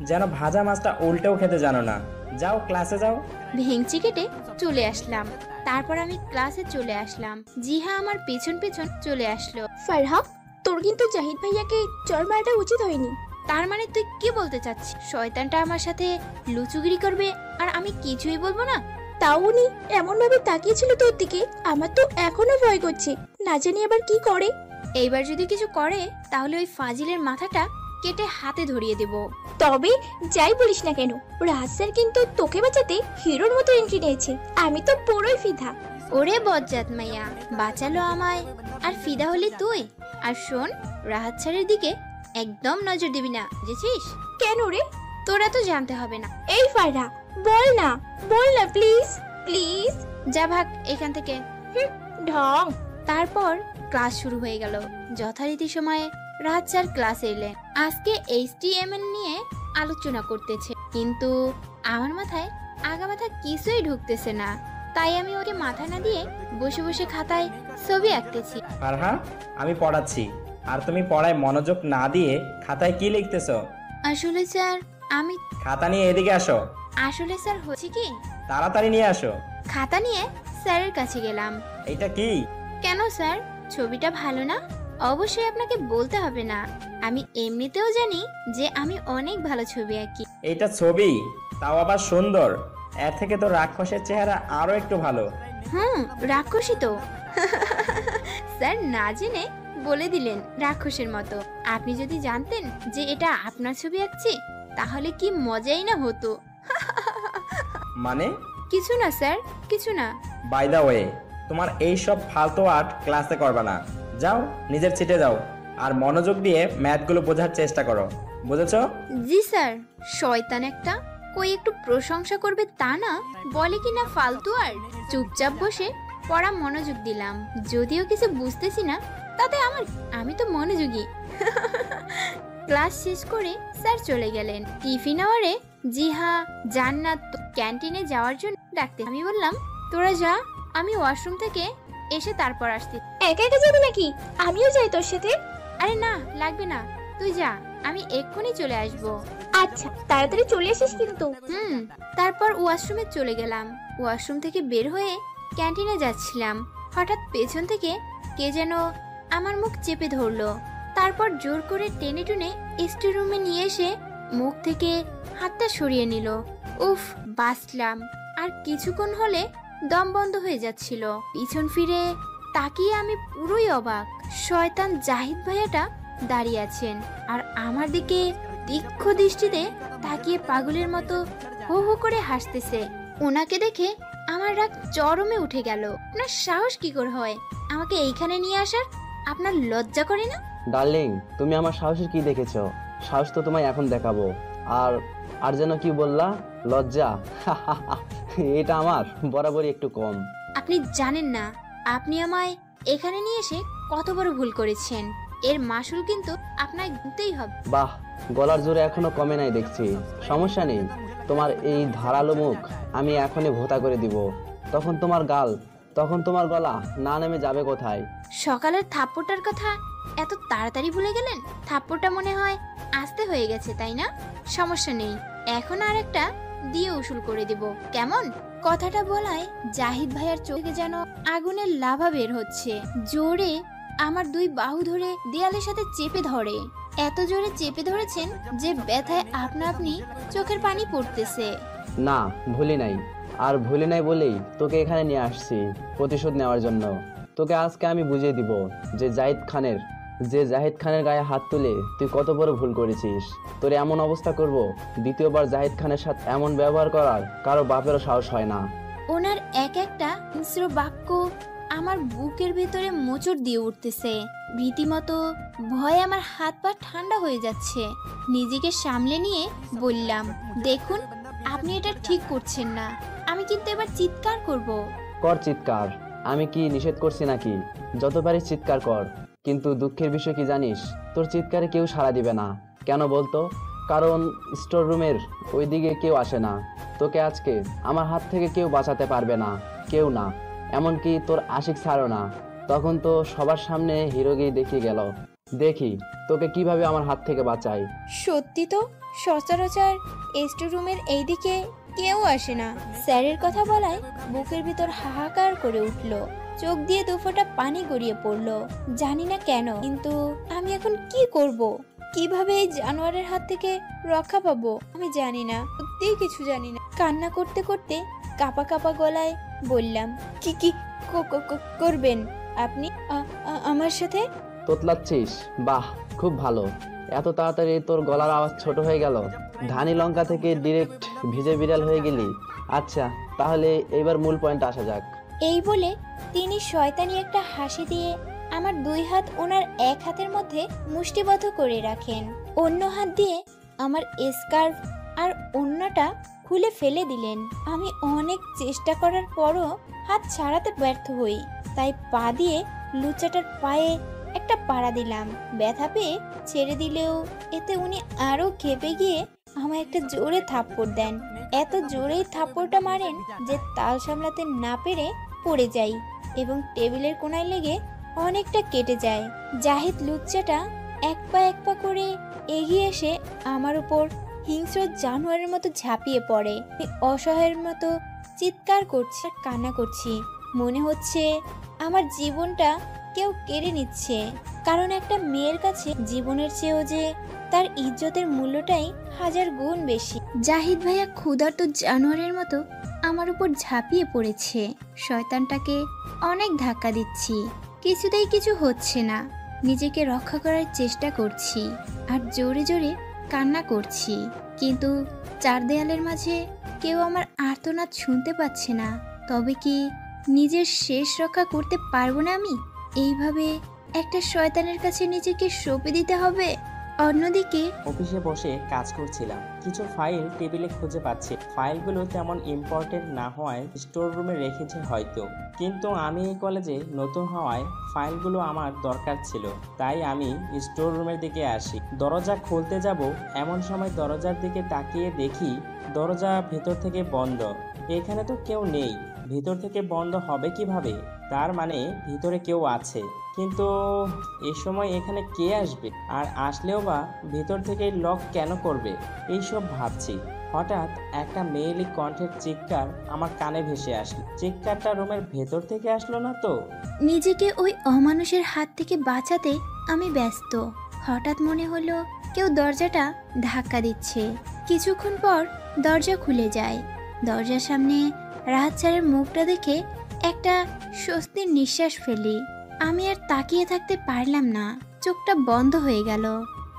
যেন ভাজা মাছটা উল্টেও খেতে জানো না। যাও, ক্লাসে যাও। ভেঙচি কেটে চলে আসলাম। তারপর আমি ক্লাসে চলে আসলাম। জিহা আমার পেছন পেছন চলে আসলো। ফারহা, তোর কিন্তু জাহিদ ভাইয়াকে চড় মারাটা উচিত হয়নি। তার মানে তুই কি বলতে চাচ্ছিস? শয়তানটা আমার সাথে লুচুগিরি করবে আর আমি কিছুই বলবো না? তাও উনি এমন ভাবে তাকিয়েছিল তোর দিকে, আমার তো এখনো ভয় করছে, না জানি আবার কি করে। এইবার যদি কিছু করে তাহলে ওই ফাজিলের মাথাটা কেটে হাতে ধরিয়ে দেব। তবে যাই বলিস না কেন, রাজ স্যার কিন্তু তোকে বাঁচাতে হিরোর মতো এন্ট্রি নিয়েছে। আমি তো পুরোই ফিদা। ওরে বজ্জাত মাইয়া, বাঁচালো আমায়, আর ফিদা হলি তুই। আর শোন, রাহাত স্যারের দিকে একদম নজর দিবি না, বুঝেছিস? কেন রে? তোরা তো জানতে হবে না। এই ফারহা, বল না প্লিজ প্লিজ। যা ভাগ এখান থেকে। ঢং। তারপর ক্লাস শুরু হয়ে গেল। যথারীতি সময়ে রাহাত স্যার ক্লাসে এলেন। আজকে HTML নিয়ে আলোচনা করতেছে, কিন্তু আমার মাথায় আগামাথা কিছুই ঢুকতেছে না। তাই আমি ওকে মাথা না দিয়ে বসে বসে খাতায় ছবি আঁকতেছি। ফারহা, আমি পড়াচ্ছি আর তুমি পড়ায় মনোযোগ না দিয়ে খাতায় কি লিখতেছো? আসলে স্যার আমি... খাতা নিয়ে এদিকে আসো। আসলে স্যার হচ্ছে কি, তাড়াতাড়ি নিয়ে আসো। খাতা নিয়ে স্যারের কাছে গেলাম। এটা কি? কেন স্যার, ছবিটা ভালো না? অবশ্যই আপনাকে বলতে হবে না, আমি এমনিতেও জানি যে আমি অনেক ভালো ছবি আঁকি। এটা ছবি, তাও আবার সুন্দর। এর থেকে তো রাক্ষসের চেহারা আরো একটু ভালো। রাক্ষসী তো। স্যার না জেনে বলে দিলেন রাক্ষসের মতো। আপনি যদি জানতেন যে এটা আপনার ছবি আঁকছি তাহলে কি মজাই না হতো। মানে? কিছু না স্যার, কিছু না। বাই দা ওয়ে, তোমার এই সব ফালতু আর্ট ক্লাসে করবে না। যাও, নিজের সিটে যাও আর মনোযোগ দিয়ে ম্যাথগুলো বোঝার চেষ্টা করো, বুঝেছো? জি স্যার। শয়তান একটা, কই একটু প্রশংসা করবে তা না, বলে কি না ফালতু আর। চুপচাপ বসে পড়া মনোযোগ দিলাম। যদিও কিছু বুঝতেছি না, তাতে আমি তো মনোযোগী। ক্লাস শেষ করে স্যার চলে গেলেন। টিফিন আওয়ারে জিহা জান্নাত ক্যান্টিনে যাওয়ার জন্য ডাকতে। আমি বললাম, তোরা যা, আমি ওয়াশরুম থেকে এসে তারপর আসতে। একা একা যাবি নাকি? আমিও যাই তোর সাথে। আরে না, লাগবে না, তুই যা, আমি এক্ষুনি চলে আসবো। আচ্ছা, তাড়াতাড়ি চলে আসিস কিন্তু। তারপর ওয়াশরুমে চলে গেলাম। ওয়াশরুম থেকে বের হয়ে ক্যান্টিনে যাচ্ছিলাম, হঠাৎ পেছন থেকে কে যেন আমার মুখ চেপে ধরলো। তারপর জোর করে টেনে টুনে স্টোর রুমে নিয়ে এসে মুখ থেকে হাতটা সরিয়ে নিল। উফ, বাঁচলাম। আর কিছুক্ষণ হলে দম বন্ধ হয়ে যাচ্ছিল। পিছন ফিরে তাকিয়ে আমি পুরোই অবাক। শয়তান জাহিদ ভাইয়াটা দাঁড়িয়ে আছেন আর আমার দিকে তীক্ষ্ণ দৃষ্টিতে তাকিয়ে পাগলের মতো হো হো করে হাসতেছে। ওনাকে দেখে আমার রাগ চরমে উঠে গেল। আপনার সাহস কি করে হয় আমাকে এইখানে নিয়ে আসার? আপনার লজ্জা করে না? ডার্লিং, তুমি আমার সাহসের কি দেখেছো? সাহস তো তোমায় এখন দেখাবো। আর আর যেন কি বললা? লজ্জা? এটা আমার বরাবরই একটু কম। আপনি জানেন না আপনি আমায় এখানে নিয়ে এসে কত বড় ভুল করেছেন। এর মাসুল কিন্তু আপনাকে দিতেই হবে। বাহ, গলার জোরে এখনো কমে নাই দেখছি। সমস্যা নেই, তোমার এই ধারালো মুখ আমি এখনই ভোঁতা করে দিব। তখন তোমার গলা না নেমে যাবে কোথায়? সকালের থাপ্পড়টার কথা এত তাড়াতাড়ি ভুলে গেলেন? থাপ্পড়টা মনে হয় আস্তে হয়ে গেছে, তাই না? সমস্যা নেই, এখন আর একটা দিয়ে উসুল করে দিব, কেমন? কথাটা বলায় জাহিদ ভাইয়ার চোখে যেন আগুনের লাভা বের হচ্ছে। জোরে আমার দুই বাহু ধরে দেয়ালের সাথে চেপে ধরে। এত জোরে চেপে ধরেছেন যে ব্যথায় আপনা আপনি চোখের পানি পড়তেছে। না, ভুলি নাই। আর ভুলি নাই বলেই তোকে এখানে নিয়ে আসছি প্রতিশোধ নেওয়ার জন্য। তোকে আজকে আমি বুঝিয়ে দিব যে জাহিদ খানের গায়ে হাত তুলে তুই কত বড় ভুল করেছিস। তোর এমন অবস্থা করব, দ্বিতীয়বার জাহিদ খানের সাথে এমন ব্যবহার করার কারো বাপেরও সাহস হয় না। ওনার এক একটা হিংস্র বাক্য আমার বুকের ভেতরে মোচড় দিয়ে উঠতেছে। রীতিমতো ভয়ে আমার হাত পা ঠান্ডা হয়ে যাচ্ছে। নিজেকে সামলে নিয়ে বললাম, দেখুন আপনি এটা ঠিক করছেন না। আমি কিন্তু এবার চিৎকার করব। কর চিৎকার, আমি কি নিষেধ করছি নাকি? যত পারিস চিৎকার কর, কিন্তু দুঃখের বিষয় কি জানিস? তোর চিৎকারে কেউ সাড়া দিবে না। কেন বলতো? কারণ স্টোর রুমের ওইদিকে কেউ আসে না। তোকে আজকে আমার হাত থেকে কেউ বাঁচাতে পারবে না, কেউ না, এমনকি তোর আশিক ছাড়ো না। তখন তো সবার সামনে হিরোগেই দেখিয়ে গেল। দেখি তোকে কিভাবে আমার হাত থেকে বাঁচাই। সত্যি তো, সচরাচর স্টোর রুমের এইদিকে কেউ আসে না। স্যারের কথা বলায় বুকের ভিতর হাহাকার করে উঠল, চোখ দিয়ে দুফোঁটা পানি গড়িয়ে পড়লো। জানি না কেন, কিন্তু আমি এখন কি করব? কিভাবে এই জানোয়ারের হাত থেকে রক্ষা পাবো আমি জানি না, সত্যিই কিছু জানি না। কান্না করতে করতে কাপা কাপা গলায় বললাম, কি কি করবেন আপনি আমার সাথে? তোতলাচ্ছিস? বাহ, খুব ভালো। এত তাড়াতাড়ি তোর গলার আওয়াজ ছোট হয়ে গেল। ধানি লঙ্কা থেকে ডিরেক্ট ভিজে বিড়াল হয়ে গেলি। আচ্ছা, তাহলে এবার মূল পয়েন্ট আসা যাক। এই বলে তিনি শয়তানি একটা হাসি দিয়ে আমার দুই হাত ওনার এক হাতের মধ্যে মুষ্টিবদ্ধ করে রাখেন। অন্য হাত দিয়ে আমার স্কার্ফ আর ওড়নাটা খুলে ফেলে দিলেন। আমি অনেক চেষ্টা করার পরও হাত ছাড়াতে ব্যর্থ হই, তাই পা দিয়ে লুচাটার পায়ে একটা পাড়া দিলাম। ব্যথা পেয়ে ছেড়ে দিলেও এতে উনি আরো খেপে গিয়ে আমায় একটা জোরে থাপ্পড় দেন। এত জোরেই থাপ্পড়টা মারেন যে তাল সামলাতে না পেরে পড়ে যাই এবং টেবিলের কোনায় লেগে অনেকটা কেটে যায়। জাহিদ লুচ্চাটা এক পা করে এগিয়ে এসে আমার উপর হিংস্র জানোয়ারের মতো ঝাঁপিয়ে পড়ে। আমি অসহায়ের মতো চিৎকার করছি আর কান্না করছি। মনে হচ্ছে আমার জীবনটা কেউ কেড়ে নিচ্ছে। কারণ একটা মেয়ের কাছে জীবনের চেয়েও যে তার ইজ্জতের মূল্যটাই 1000 গুণ বেশি। জাহিদ ভাইয়া ক্ষুধার্ত জানোয়ারের মতো আমার উপর ঝাঁপিয়ে পড়েছে। শয়তানটাকে অনেক ধাক্কা দিচ্ছি, কিছুতেই কিছু হচ্ছে না। নিজেকে রক্ষা করার চেষ্টা করছি আর জোরে জোরে কান্না করছি, কিন্তু চার দেয়ালের মাঝে কেউ আমার আর্তনাদ শুনতে পাচ্ছে না। তবে কি নিজের শেষ রক্ষা করতে পারবো না আমি? এইভাবে একটা শয়তানের কাছে নিজেকে সঁপে দিতে হবে। অন্যদিকে অফিসে বসে কাজ করছিলাম, কিছু ফাইল টেবিলে খুঁজে পাচ্ছি। ফাইলগুলো তেমন ইম্পর্টেন্ট না হওয়ায় স্টোর রুমে রেখেছে হয়তো, কিন্তু আমি এই কলেজে নতুন হওয়ায় ফাইলগুলো আমার দরকার ছিল, তাই আমি স্টোর রুমের দিকে আসি। দরজা খুলতে যাব, এমন সময় দরজার দিকে তাকিয়ে দেখি দরজা ভেতর থেকে বন্ধ। এখানে তো কেউ নেই, ভিতর থেকে বন্ধ হবে কিভাবে? তার মানে ভিতরে কেউ আছে, কিন্তু এই সময় এখানে কে আসবে? আর আসলেও বা ভিতর থেকে লক কেন করবে? এইসব ভাবছি। হঠাৎ একটা মেয়েলি কণ্ঠের চিৎকার আমার কানে ভেসে আসলো। চিৎকারটা রুমের ভেতর থেকে আসলো না তো? নিজেকে ওই অমানুষের হাত থেকে বাঁচাতে আমি ব্যস্ত। হঠাৎ মনে হলো কেউ দরজাটা ধাক্কা দিচ্ছে। কিছুক্ষণ পর দরজা খুলে যায়। দরজার সামনে রাহাত স্যারের মুখটা দেখে একটা স্বস্তির নিঃশ্বাস ফেলি। আমি আর তাকিয়ে থাকতে পারলাম না, চোখটা বন্ধ হয়ে গেল।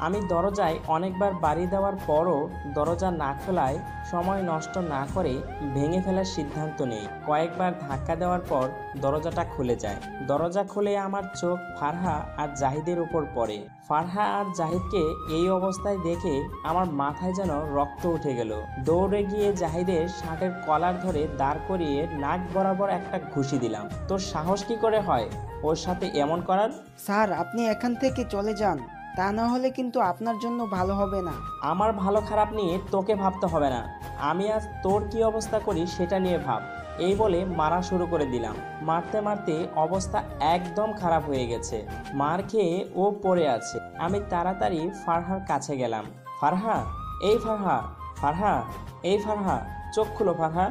আমি দরজায় অনেকবার বাড়ি দেওয়ার পরও দরজা না খোলায় সময় নষ্ট না করে ভেঙে ফেলার সিদ্ধান্ত নেই। কয়েকবার ধাক্কা দেওয়ার পর দরজাটা খুলে যায়। দরজা খুলে আমার চোখ ফারহা আর জাহিদের উপর পড়ে। ফারহা আর জাহিদকে এই অবস্থায় দেখে আমার মাথায় যেন রক্ত উঠে গেল। দৌড়ে গিয়ে জাহিদের শার্টের কলার ধরে দাঁড় করিয়ে নাক বরাবর একটা ঘুষি দিলাম। তোর সাহস কি করে হয় ওর সাথে এমন করার? স্যার, আপনি এখান থেকে চলে যান, তা না হলে কিন্তু আপনার জন্য ভালো হবে না। আমার ভালো খারাপ নিয়ে তোকে ভাবতে হবে না, আমি আজ তোর কি অবস্থা করি সেটা নিয়ে ভাব। এই বলে মারা শুরু করে দিলাম। মারতে মারতে অবস্থা একদম খারাপ হয়ে গেছে। মার খেয়ে ও পড়ে আছে। আমি তাড়াতাড়ি ফারহার কাছে গেলাম। ফারহা, এই ফারহা, ফারহা, এই ফারহা, চোখ খুলো ফারহা।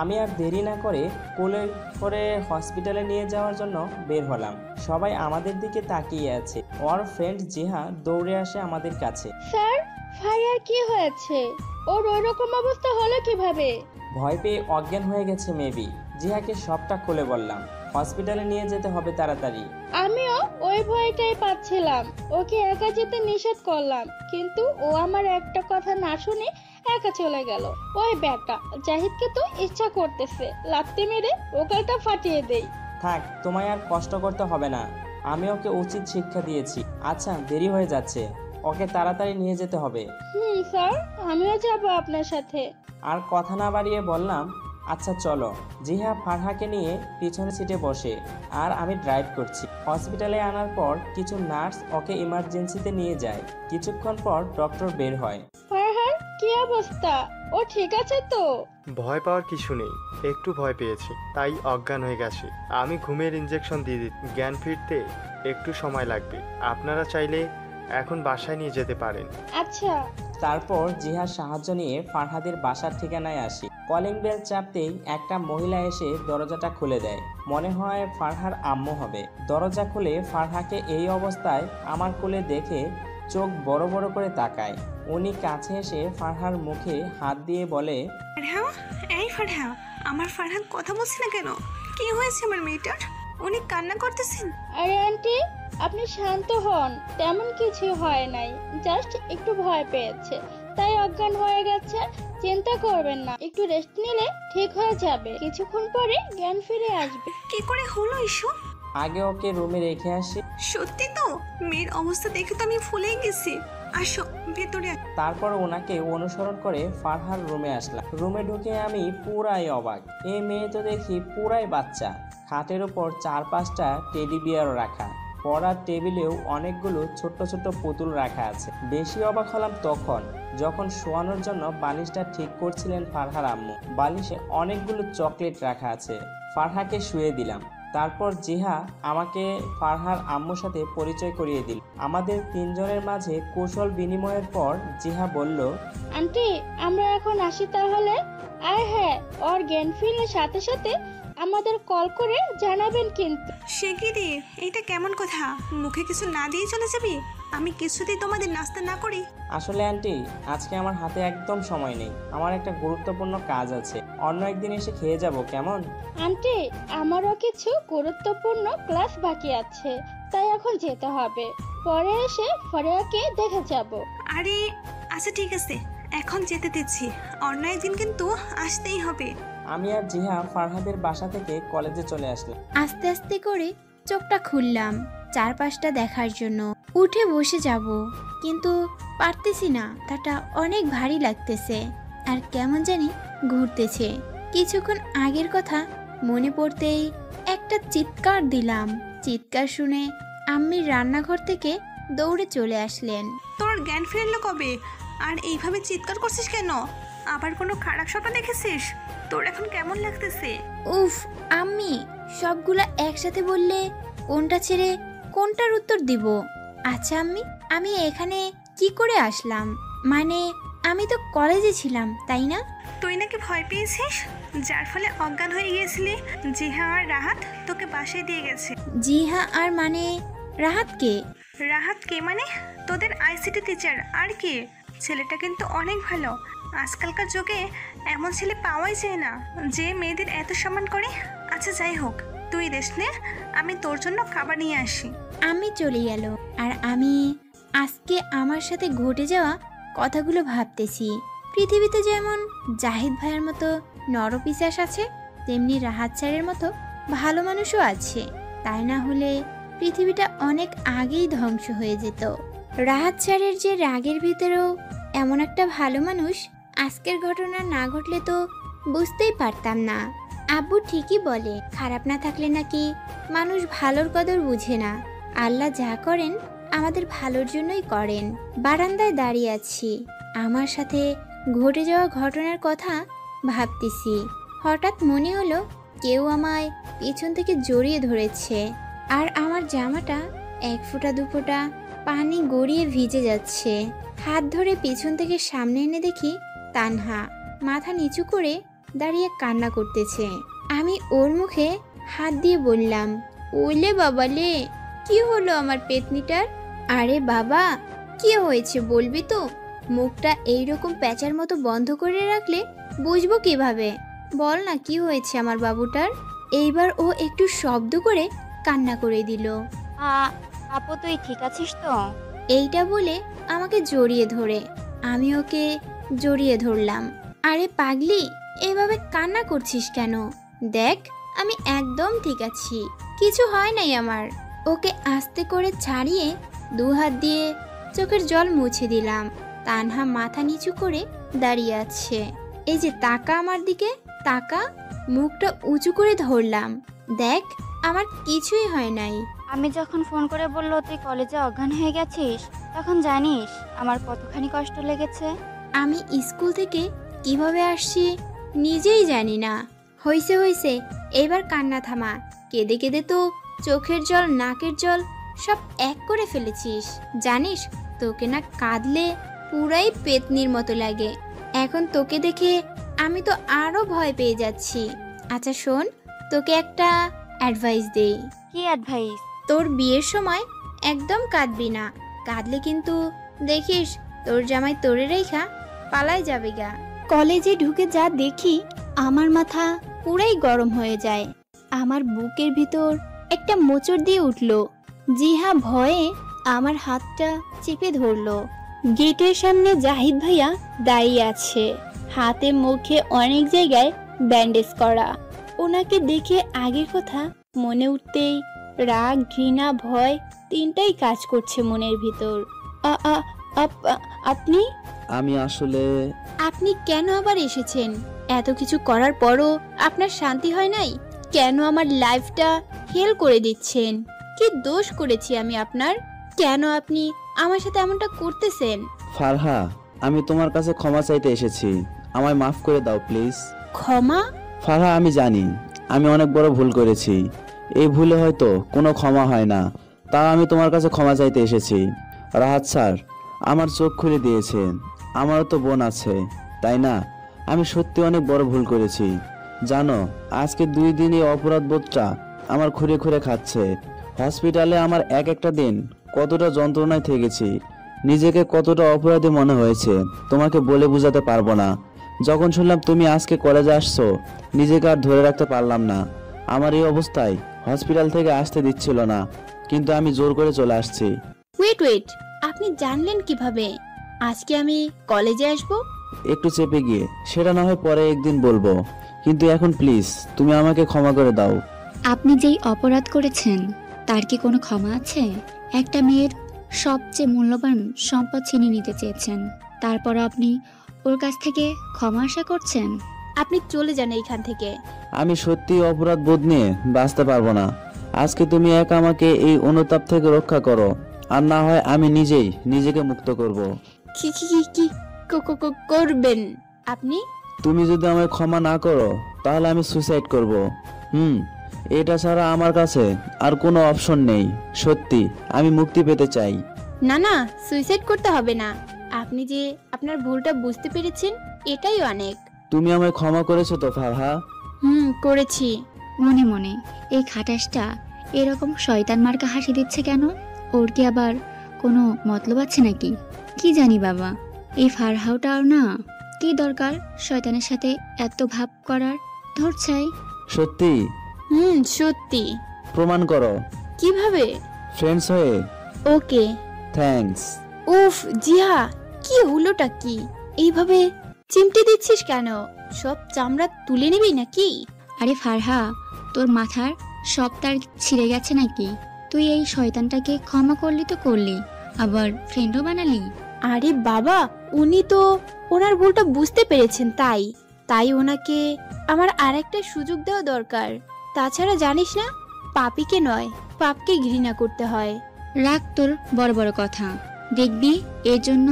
আমি আর দেরি না করে কোলে করে হসপিটালে নিয়ে যাওয়ার জন্য বের হলাম। সবাই আমাদের দিকে তাকিয়ে আছে। ওর ফ্রেন্ড জিহা দৌড়ে আসে আমাদের কাছে। স্যার, ফারিয়ার কি হয়েছে? ওর ওরকম অবস্থা হলো কিভাবে? ভয় পেয়ে অজ্ঞান হয়ে গেছে মেবি। জিহাকে সবটা খুলে বললাম। হসপিটালে নিয়ে যেতে হবে তাড়াতাড়ি। আমিও ওই ভয়টাই পাচ্ছিলাম। ওকে একা যেতে নিষেধ করলাম, কিন্তু ও আমার একটা কথা না শুনে একা চলে গেল। ওই ব্যাটা জাহিদকে তো ইচ্ছা করতেছে লাত্তি মেরে ওকালটা ফাটিয়ে দেই। থাক, তোমায় আর কষ্ট করতে হবে না, আমি ওকে উচিত শিক্ষা দিয়েছি। আচ্ছা, দেরি হয়ে যাচ্ছে, ওকে তাড়াতাড়ি নিয়ে যেতে হবে। স্যার, আমিও যাব আপনার সাথে। আর কথা না বাড়িয়ে বললাম, আচ্ছা চলো। জিহা ফারহাকে নিয়ে পিছনের সিটে বসে আর আমি ড্রাইভ করছি। হসপিটালে আনার পর কিছু নার্স ওকে ইমার্জেন্সিতে নিয়ে যায়। কিছুক্ষণ পর ডক্টর বের হয়। ফারহার কি অবস্থা? ও ঠিক আছে তো? ভয় পাওয়ার কিছু নেই, একটু ভয় পেয়েছি তাই অজ্ঞান হয়ে গেছে। আমি ঘুমের ইনজেকশন দিয়ে দিচ্ছি, জ্ঞান ফিরতে একটু সময় লাগবে। আপনারা চাইলে এখন বাসায় নিয়ে যেতে পারেন। আচ্ছা। তারপর জিহার সাহায্য নিয়ে ফারহাদের বাসার ঠিকানায় আসি। কলিং বেল চাপতেই একটা মহিলা এসে দরজাটা খুলে দেয়। মনে হয় ফারহার আম্মু হবে। দরজা খুলে ফারহাকে এই অবস্থায় আমার কোলে দেখে চোখ বড় বড় করে তাকায়। উনি কাছে এসে ফারহার মুখে হাত দিয়ে বলে, ফারহা, এই ফারহা, আমার ফারহা কথা বলছে না কেন? কি হয়েছে আমার মেয়েটার? উনি কান্না করতেছেন। আরে আন্টি, আপনি শান্ত হন, তেমন কিছু হয় নাই, জাস্ট একটু ভয় পেয়েছে তাই অজ্ঞান হয়ে গেছে। চিন্তা করবেন না, একটু রেস্ট নিলে ঠিক হয়ে যাবে, কিছুক্ষণ পরে জ্ঞান ফিরে আসবে। কি করে হলো এসব? আগে ওকে রুমে রেখে আসি। সত্যি তো? মেয়ের অবস্থা দেখে তো আমি ফুলেই গেছি। আসো ভেতরে। তারপর ওনাকে অনুসরণ করে ফারহার রুমে আসলাম। রুমে ঢুকে আমি পুরাই অবাক। এই মেয়ে তো দেখি পুরাই বাচ্চা। খাটের ওপর 4-5টা টেডি বিয়ার রাখা, পড়ার টেবিলেও অনেকগুলো ছোট্ট ছোট্ট পুতুল রাখা আছে। বেশি অবাক হলাম তখন যখন শোয়ানোর জন্য বালিশটা ঠিক করছিলেন ফারহার আম্মু। বালিশে অনেকগুলো চকলেট রাখা আছে। ফারহাকে শুয়ে দিলাম। তারপর জিহা আমাকে ফারহার আম্মুর সাথে পরিচয় করিয়ে দিল। আমাদের তিনজনের মাঝে কৌশল বিনিময়ের পর জিহা বলল, আন্টি, আমরা এখন আসি তাহলে। আর হ্যাঁ, ওর জ্ঞান ফিরলে সাথে সাথে আমাদের কল করে জানাবেন কিন্তু। সে কি রে, এটা কেমন কথা? মুখে কিছু না দিয়ে চলে যাবি? আমি কিছুতেই তোমাদের নাস্তা না করি। আসলে আন্টি, আজকে আমার হাতে একদম সময় নেই, আমার একটা গুরুত্বপূর্ণ কাজ আছে। অন্য একদিন এসে খেয়ে যাব, কেমন? আন্টি, আমারও কিছু গুরুত্বপূর্ণ ক্লাস বাকি আছে, তাই এখন যেতে হবে। পরে এসে ফারিয়াকে দেখে যাব। আরে আচ্ছা ঠিক আছে, এখন যেতে দিচ্ছি, অন্য একদিন কিন্তু আসতেই হবে। আমি আর জিহা ফারহাদের বাসা থেকে কলেজে চলে আসলাম। আস্তে আস্তে করে চোখটা খুললাম চারপাশটা দেখার জন্য। উঠে বসে যাব, কিন্তু পারতেছি না, তাটা অনেক ভারী লাগতেছে আর কেমন জানি ঘুরতেছে। কিছুক্ষণ আগের কথা মনে পড়তেই একটা চিৎকার দিলাম। চিৎকার শুনে আম্মির রান্নাঘর থেকে দৌড়ে চলে আসলেন। তোর জ্ঞান ফিরলো কবে? আর এইভাবে চিৎকার করছিস কেন? আবার কোনো খারাপ স্বপ্ন দেখেছিস? তোর এখন কেমন লাগতেছে? উফ আম্মি, সবগুলা একসাথে বললে কোনটা ছেড়ে কোনটার উত্তর দিব? আচ্ছা আম্মি, আমি এখানে কি করে আসলাম? মানে আমি তো কলেজে ছিলাম, তাই না? তুই নাকি ভয় পেয়েছিস, যার ফলে অজ্ঞান হয়ে গিয়েছিলি। জিহা আর রাহাত তোকে বাসায় দিয়ে গেছে। জিহা আর মানে রাহাত কে? রাহাত কে মানে তোদের আইসিটি টিচার। আর কি, ছেলেটা কিন্তু অনেক ভালো। আজকালকার যুগে এমন ছেলে পাওয়াই যায় না যে মেয়েদের এত সম্মান করে। আচ্ছা যাই হোক, তুই রেস্ট নে, আমি তোর জন্য খাবার নিয়ে আসি। আমি চলে গেল আর আমি আজকে আমার সাথে ঘটে যাওয়া কথাগুলো ভাবতেছি। পৃথিবীতে যেমন জাহিদ ভাইয়ের মতো নরপিশাচ আছে, তেমনি রাহাত স্যারের মতো ভালো মানুষও আছে। তাই না হলে পৃথিবীটা অনেক আগেই ধ্বংস হয়ে যেত। রাহাত স্যারের যে রাগের ভিতরেও এমন একটা ভালো মানুষ, আজকের ঘটনা না ঘটলে তো বুঝতেই পারতাম না। আব্বু ঠিকই বলে, খারাপ না থাকলে নাকি মানুষ ভালোর কদর বুঝে না। আল্লাহ যা করেন আমাদের ভালোর জন্যই করেন। বারান্দায় দাঁড়িয়ে আছি, আমার সাথে ঘটে যাওয়া ঘটনার কথা ভাবতেছি। হঠাৎ মনে হলো কেউ আমায় পিছন থেকে জড়িয়ে ধরেছে, আর আমার জামাটা এক ফোঁটা দু ফোঁটা পানি গড়িয়ে ভিজে যাচ্ছে। হাত ধরে পিছন থেকে সামনে এনে দেখি তানহা মাথা নিচু করে দাঁড়িয়ে কান্না করতেছে। আমি ওর মুখে হাত দিয়ে বললাম, ওলে বাবালে, কি হলো আমার পেতনিটার? আরে বাবা, কি হয়েছে বলবি তো? মুখটা এইরকম প্যাঁচার মতো বন্ধ করে রাখলে বুঝবো কিভাবে? বল না কি হয়েছে আমার বাবুটার? এইবার ও একটু শব্দ করে কান্না করে দিল। আপু তুই ঠিক আছিস তো? এইটা বলে আমাকে জড়িয়ে ধরে আমি ওকে জড়িয়ে ধরলাম। আরে পাগলি, এভাবে কান্না করছিস কেন? দেখ আমি একদম ঠিক আছি, কিছু হয় নাই আমার। ওকে আস্তে করে ছাড়িয়ে দু হাত দিয়ে চোখের জল মুছে দিলাম। তানহা মাথা নিচু করে দাঁড়িয়ে আছে। এই যে তাকা আমার দিকে, তাকা। মুখটা উঁচু করে ধরলাম, দেখ আমার কিছুই হয় নাই। আমি যখন ফোন করে বললো তুই কলেজে অজ্ঞান হয়ে গেছিস, তখন জানিস আমার কতখানি কষ্ট লেগেছে? আমি স্কুল থেকে কিভাবে আসছি নিজেই জানি না। হইছে হইছে, এবার কান্না থামা। কেঁদে কেঁদে তো চোখের জল নাকের জল সব এক করে ফেলেছিস। জানিস তোকে না কাঁদলে পুরাই পেতনির মতো লাগে। এখন তোকে দেখে আমি তো আরো ভয় পেয়ে যাচ্ছি। আচ্ছা শোন, তোকে একটা অ্যাডভাইস দেই। কি অ্যাডভাইস? তোর বিয়ের সময় একদম কাঁদবি না। কাঁদলে কিন্তু দেখিস তোর জামাই তোরে রেখা পালায় যাবে গা। কলেজে ঢুকে যা দেখি আমার মাথা পুরাই গরম হয়ে যায়। আমার বুকের ভিতর একটা মোচড় দিয়ে উঠল। জিহা ভয়ে আমার হাতটা চেপে ধরলো। গেটের সামনে জাহিদ ভাইয়া দাঁড়িয়ে আছে, হাতে মুখে অনেক জায়গায় ব্যান্ডেজ করা। ওনাকে দেখে আগের কথা মনে উঠতেই রাগ, ঘৃণা, ভয় তিনটাই কাজ করছে মনের ভিতর। আপনি আমি আসলে আপনি কেন আবার এসেছেন? এত কিছু করার পরও আপনার শান্তি হয় নাই? কেন আমার লাইফটা হেল করে দিচ্ছেন? কি দোষ করেছি আমি আপনার? কেন আপনি আমার সাথে এমনটা করতেছেন? ফারহা, আমি তোমার কাছে ক্ষমা চাইতে এসেছি, আমায় মাফ করে দাও প্লিজ। ক্ষমা? ফারহা, আমি জানি আমি অনেক বড় ভুল করেছি। এই ভুলে হয়তো কোনো ক্ষমা হয় না, তাও আমি তোমার কাছে ক্ষমা চাইতে এসেছি। রাহাত স্যার আমার চোখ খুলে দিয়েছেন। আমারও তো বোন আছে, তাই না? আমি সত্যি অনেক বড় ভুল করেছি। জানো, আজকে 2 দিন এই অপরাধ বোধটা আমার খুঁড়ে খুঁড়ে খাচ্ছে। হসপিটালে আমার এক একটা দিন কতটা যন্ত্রণায় থেকেছি, নিজেকে কতটা অপরাধী মনে হয়েছে তোমাকে বলে বোঝাতে পারবো না। যখন শুনলাম তুমি আজকে কলেজে আসছো, নিজেকে আর ধরে রাখতে পারলাম না। আমার এই অবস্থায় হসপিটাল থেকে আসতে দিচ্ছিল না, কিন্তু আমি জোর করে চলে আসছি। ওয়েট, আপনি জানলেন কিভাবে আজকে আমি কলেজে আসব? একটু চেপে গিয়ে, সেটা না হয় পরে একদিন বলবো, কিন্তু এখন প্লিজ তুমি আমাকে ক্ষমা করে দাও। আপনি যেই অপরাধ করেছেন তার কি কোনো ক্ষমা আছে? একটা মেয়ের সবচেয়ে মূল্যবান সম্পদ ছিনিয়ে নিতে চেয়েছেন, তারপর আপনি ওর কাছ থেকে ক্ষমা আশা করছেন? আপনি চলে যান এইখান থেকে। আমি সত্যি অপরাধ বোধ নিয়ে বাঁচতে পারবো না। আজকে তুমি একা আমাকে এই অনুতাপ থেকে রক্ষা করো, আর না হয় আমি নিজেই নিজেকে মুক্ত করব। কি করবেন আপনি? তুমি যদি আমায় ক্ষমা না করো তাহলে আমি সুইসাইড করব। এটা ছাড়া আমার কাছে আর কোনো অপশন নেই। সত্যি আমি মুক্তি পেতে চাই। না, সুইসাইড করতে হবে না। আপনি যে আপনার ভুলটা বুঝতে পেরেছেন এটাই অনেক। তুমি আমায় ক্ষমা করেছো তো ফারহা? করেছি। মনে মনে এই খাটাসটা এরকম শয়তান মার্কা হাসি দিচ্ছে কেন? ওর কি আবার কোনো মতলব আছে নাকি? কি জানি বাবা, এই ফারহাওটাও না, কি দরকার শয়তানের সাথে এত ভাব করার? ধরছাই। সত্যি? সত্যি। প্রমাণ করো। কিভাবে? ফ্রেন্ডস হয়ে। ওকে, থ্যাঙ্কস। উফ জিহা, কি হলোটা কি? এইভাবে চিমটে দিচ্ছিস কেন? সব চামড়া তুলে নিবি নাকি? আরে ফারহা, তোর মাথার সব তার ছিঁড়ে গেছে নাকি? তুই এই শয়তানটাকে ক্ষমা করলি তো করলি, আবার ফ্রেন্ডও বানালি। আরে বাবা, উনি তো ওনার ভুলটা বুঝতে পেরেছেন, তাই ওনাকে আমার আরেকটা সুযোগ দেওয়া দরকার। তাছাড়া জানিস না, পাপীকে নয় পাপকে ঘৃণা করতে হয়। রাখ তোর বড় বড় কথা, দেখবি এর জন্য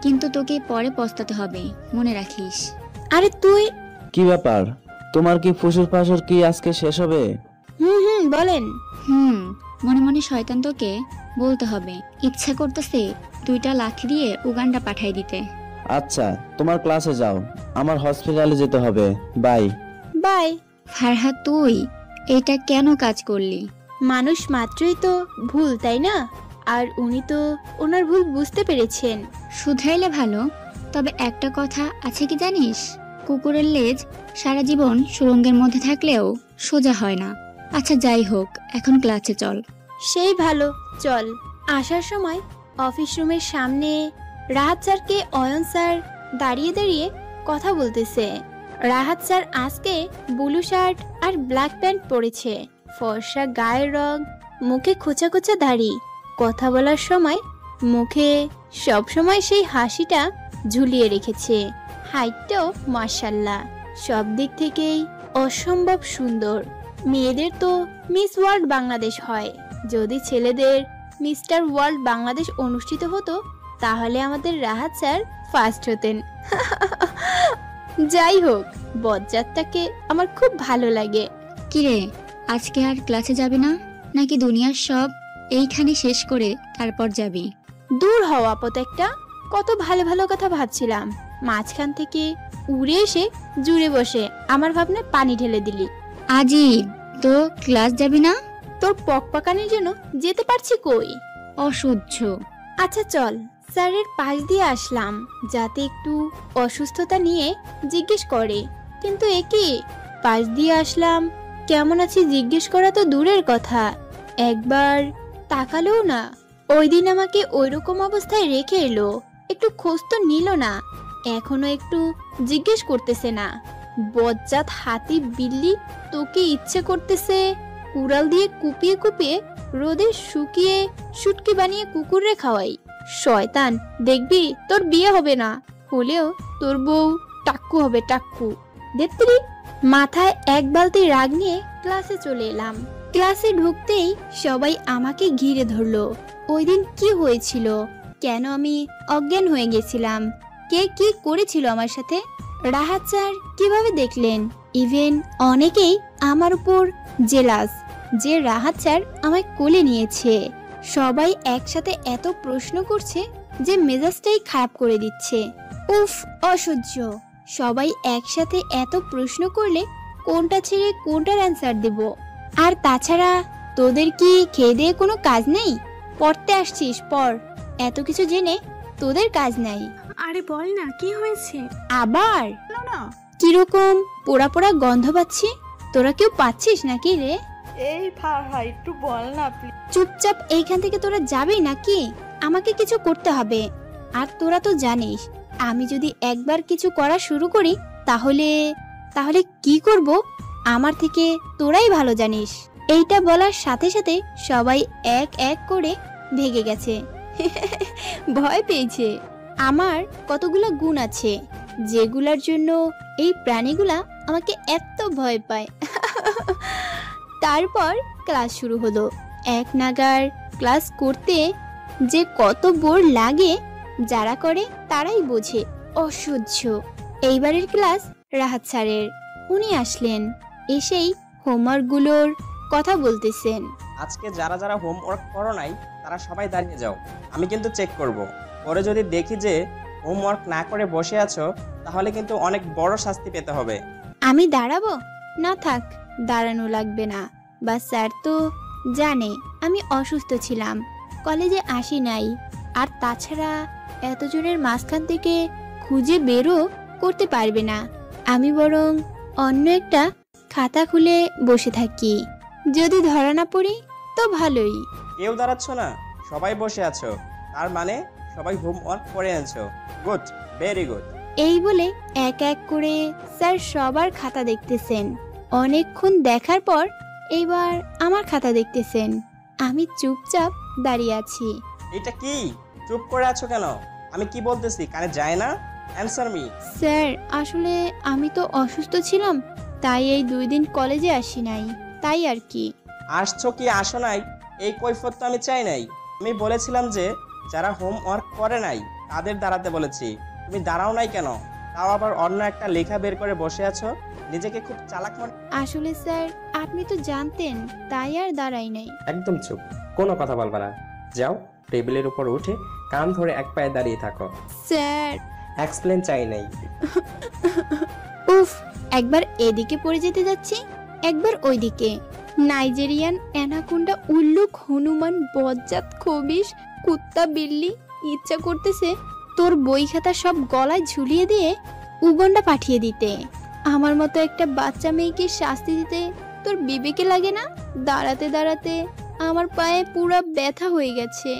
কিন্তু তোকে পরে পস্তাতে হবে, মনে রাখিস। আরে তুই কি ব্যাপার, তোমার কি ফুসুর ফাসুর কি আজকে শেষ হবে? বলেন। মনে মনে শয়তান তোকে বলতে হবে, ইচ্ছা করতেছে 2টা লাঠি দিয়ে উগান্ডা পাঠাই দিতে। আচ্ছা, তোমার ক্লাসে যাও, আমার হসপিটালে যেতে হবে। Bye bye. ফারহা, তুই এটা কেন কাজ করলি? মানুষ মাত্রই তো ভুল, তাই না? আর উনি তো ওনার ভুল বুঝতে পেরেছেন। শুধরাইলে ভালো, তবে একটা কথা আছে কি জানিস, কুকুরের লেজ সারা জীবন সুরঙ্গের মধ্যে থাকলেও সোজা হয় না। আচ্ছা যাই হোক, এখন ক্লাসে চল। সেই ভালো, চল। আসার সময় অফিস রুমের সামনে রাহাত স্যারকে অয়ন স্যার দাঁড়িয়ে দাঁড়িয়ে কথা বলতেছে। রাহাত স্যার আজকে ব্লু শার্ট আর ব্ল্যাক প্যান্ট পরেছে, ফর্সা গায়ের রং, মুখে খোঁচা খোঁচা দাড়ি। কথা বলার সময় মুখে সবসময় সেই হাসিটা ঝুলিয়ে রেখেছে। হাইটটাও মাশাআল্লাহ, সব দিক থেকেই অসম্ভব সুন্দর। মেয়েদের তো মিস ওয়ার্ল্ড বাংলাদেশ হয়, যদি ছেলেদের মিস্টার ওয়ার্ল্ড বাংলাদেশ অনুষ্ঠিত হতো তাহলে আমাদের রাহাত স্যার ফার্স্ট হতেন। যাই হোক, বজ্জাতটাকে আমার খুব ভালো লাগে। কিরে, আজকে আর ক্লাসে যাবি না, নাকি দুনিয়ার সব এইখানে শেষ করে তারপর যাবি? দূর হও আপত একটা, কত ভালো ভালো কথা ভাবছিলাম, মাঝখান থেকে উড়ে এসে জুড়ে বসে আমার ভাবনায় পানি ঢেলে দিলি। আজিব, তো ক্লাস যাবি না? তোর পকপাকানির জন্য যেতে পারছি কই? অসহ্য। আচ্ছা চল, স্যারের পাশ দিয়ে আসলাম যাতে একটু অসুস্থতা নিয়ে জিজ্ঞেস করে, কিন্তু একে পাশ দিয়ে আসলাম, কেমন আছি জিজ্ঞেস করা তো দূরের কথা, একবার তাকালেও না। ওই দিন আমাকে ওইরকম অবস্থায় রেখে এলো, একটু খোঁজ তো নিল না, এখনো একটু জিজ্ঞেস করতেছে না। বজ্জাত হাতি বিল্লি, তোকে ইচ্ছে করতেছে কুড়াল দিয়ে কুপিয়ে কুপিয়ে রোদে শুকিয়ে শুটকি বানিয়ে কুকুরে খাওয়াই। শয়তান, দেখবি তোর বিয়ে হবে না, হলেও তোর বউ টাক্কু হবে, টাক্কু। দেবত্রী, মাথায় এক বালতি রাগ নিয়ে ক্লাসে চলে এলাম। ক্লাসে ঢুকতেই সবাই আমাকে ঘিরে ধরলো। ওই দিন কি হয়েছিল, কেন আমি অজ্ঞান হয়ে গেছিলাম, কে কি করেছিল আমার সাথে, রাহাত স্যার কিভাবে দেখলেন, ইভেন অনেকেই আমার উপর জেলাস যে রাহাত স্যার আমায় কোলে নিয়েছে। সবাই একসাথে এত প্রশ্ন করছে যে মেজাজটাই খারাপ করে দিচ্ছে। উফ, অসহ্য। সবাই একসাথে এত প্রশ্ন করলে কোনটা ছেড়ে কোনটার অ্যান্সার দেব? আর তাছাড়া তোদের কি খেয়ে দিয়ে কোনো কাজ নেই? পড়তে আসছিস পড়, এত কিছু জেনে তোদের কাজ নাই। আরে বল না, কি হয়েছে? আবার না, কিরকম পোড়া পোড়া গন্ধ পাচ্ছি, তোরা কেউ পাচ্ছিস নাকি রে? এই ফারহা, একটু বল না প্লিজ। চুপচাপ এইখান থেকে তোরা যাবি নাকি? আমাকে কিছু করতে হবে। আর তোরা তো জানিস, আমি যদি একবার কিছু করা শুরু করি তাহলে কি করব আমার থেকে তোরাই ভালো জানিস। এইটা বলার সাথে সাথে সবাই এক এক করে ভেগে গেছে, ভয় পেয়েছে। আমার কতগুলো গুণ আছে যেগুলার জন্য এই প্রাণীগুলা আমাকে এত ভয় পায়। তারপর ক্লাস শুরু হলো। এক নাগার ক্লাস করতে যে কত বোর লাগে, যারা করে তারাই বোঝে। অসহ্য। এইবারের ক্লাস রাহাত স্যারের। উনি আসলেন, এসেই হোমওয়ার্কগুলোর কথা বলতেছেন। আজকে যারা যারা হোমওয়ার্ক করো নাই তারা সবাই দাঁড়িয়ে যাও, আমি কিন্তু চেক করব। পরে যদি দেখি যে হোমওয়ার্ক না করে বসে আছো তাহলে কিন্তু অনেক বড় শাস্তি পেতে হবে। আমি দাঁড়াবো না? থাক, দাঁড়ানো লাগবে না। বা স্যার তো জানে আমি অসুস্থ ছিলাম, কলেজে আসি নাই। আর তাছাড়া এতজনের মাঝখান থেকে খুঁজে বেরো করতে পারবে না। আমি বরং অন্য একটা খাতা খুলে বসে থাকি, যদি ধরা না পড়ি তো ভালোই। কেউ দাঁড়াচ্ছ না, সবাই বসে আছো, তার মানে সবাই হোমওয়ার্ক করে এনেছো। Good, very good. এই বলে এক এক করে স্যার সবার খাতা দেখতেছেন। অনেকক্ষণ দেখার পর এইবার আমার খাতা দেখতেছেন। আমি চুপচাপ দাঁড়িয়ে আছি। এটা কি? চুপ করে আছো কেন? আমি কি বলতেছি কানে যায় না? Answer me. স্যার আসলে আমি তো অসুস্থ ছিলাম, তাই এই 2 দিন কলেজে আসি নাই, তাই আর কি। আসছো কি আসো নাই এই কৈফিয়ত তো আমি চাই নাই। আমি বলেছিলাম যে যারা হোমওয়ার্ক করে নাই তাদের দাঁড়াতে বলেছি। তুমি দাঁড়াও নাই কেন? তাও আবার অন্য একটা লেখা বের করে বসে আছো। নিজেকে খুব চালাক মনে। আসলে স্যার আপনি তো জানতেন, তাই আর দাঁড়াই নাই। একদম চুপ, কোনো কথা বলবা না। যাও টেবিলের উপর উঠে কান ধরে এক পায়ে দাঁড়িয়ে থাকো। স্যার এক্সপ্লেন চাই নাই। উফ, একবার এদিকে পড়ে যেতে যাচ্ছি, একবার ওইদিকে। নাইজেরিয়ান অ্যানাকোন্ডা, উল্লুক, হনুমান, বজ্জাত, খবিশ, কুত্তা, বিল্লি, ইচ্ছা করতেছে তোর বই খাতা সব গলায় ঝুলিয়ে দিয়ে উগন্ডা পাঠিয়ে দিতে। আমার মতো একটা বাচ্চা মেয়েকে শাস্তি দিতে তোর বিবেকে লাগে না? দাঁড়াতে দাঁড়াতে আমার পায়ে পুরো ব্যথা হয়ে গেছে।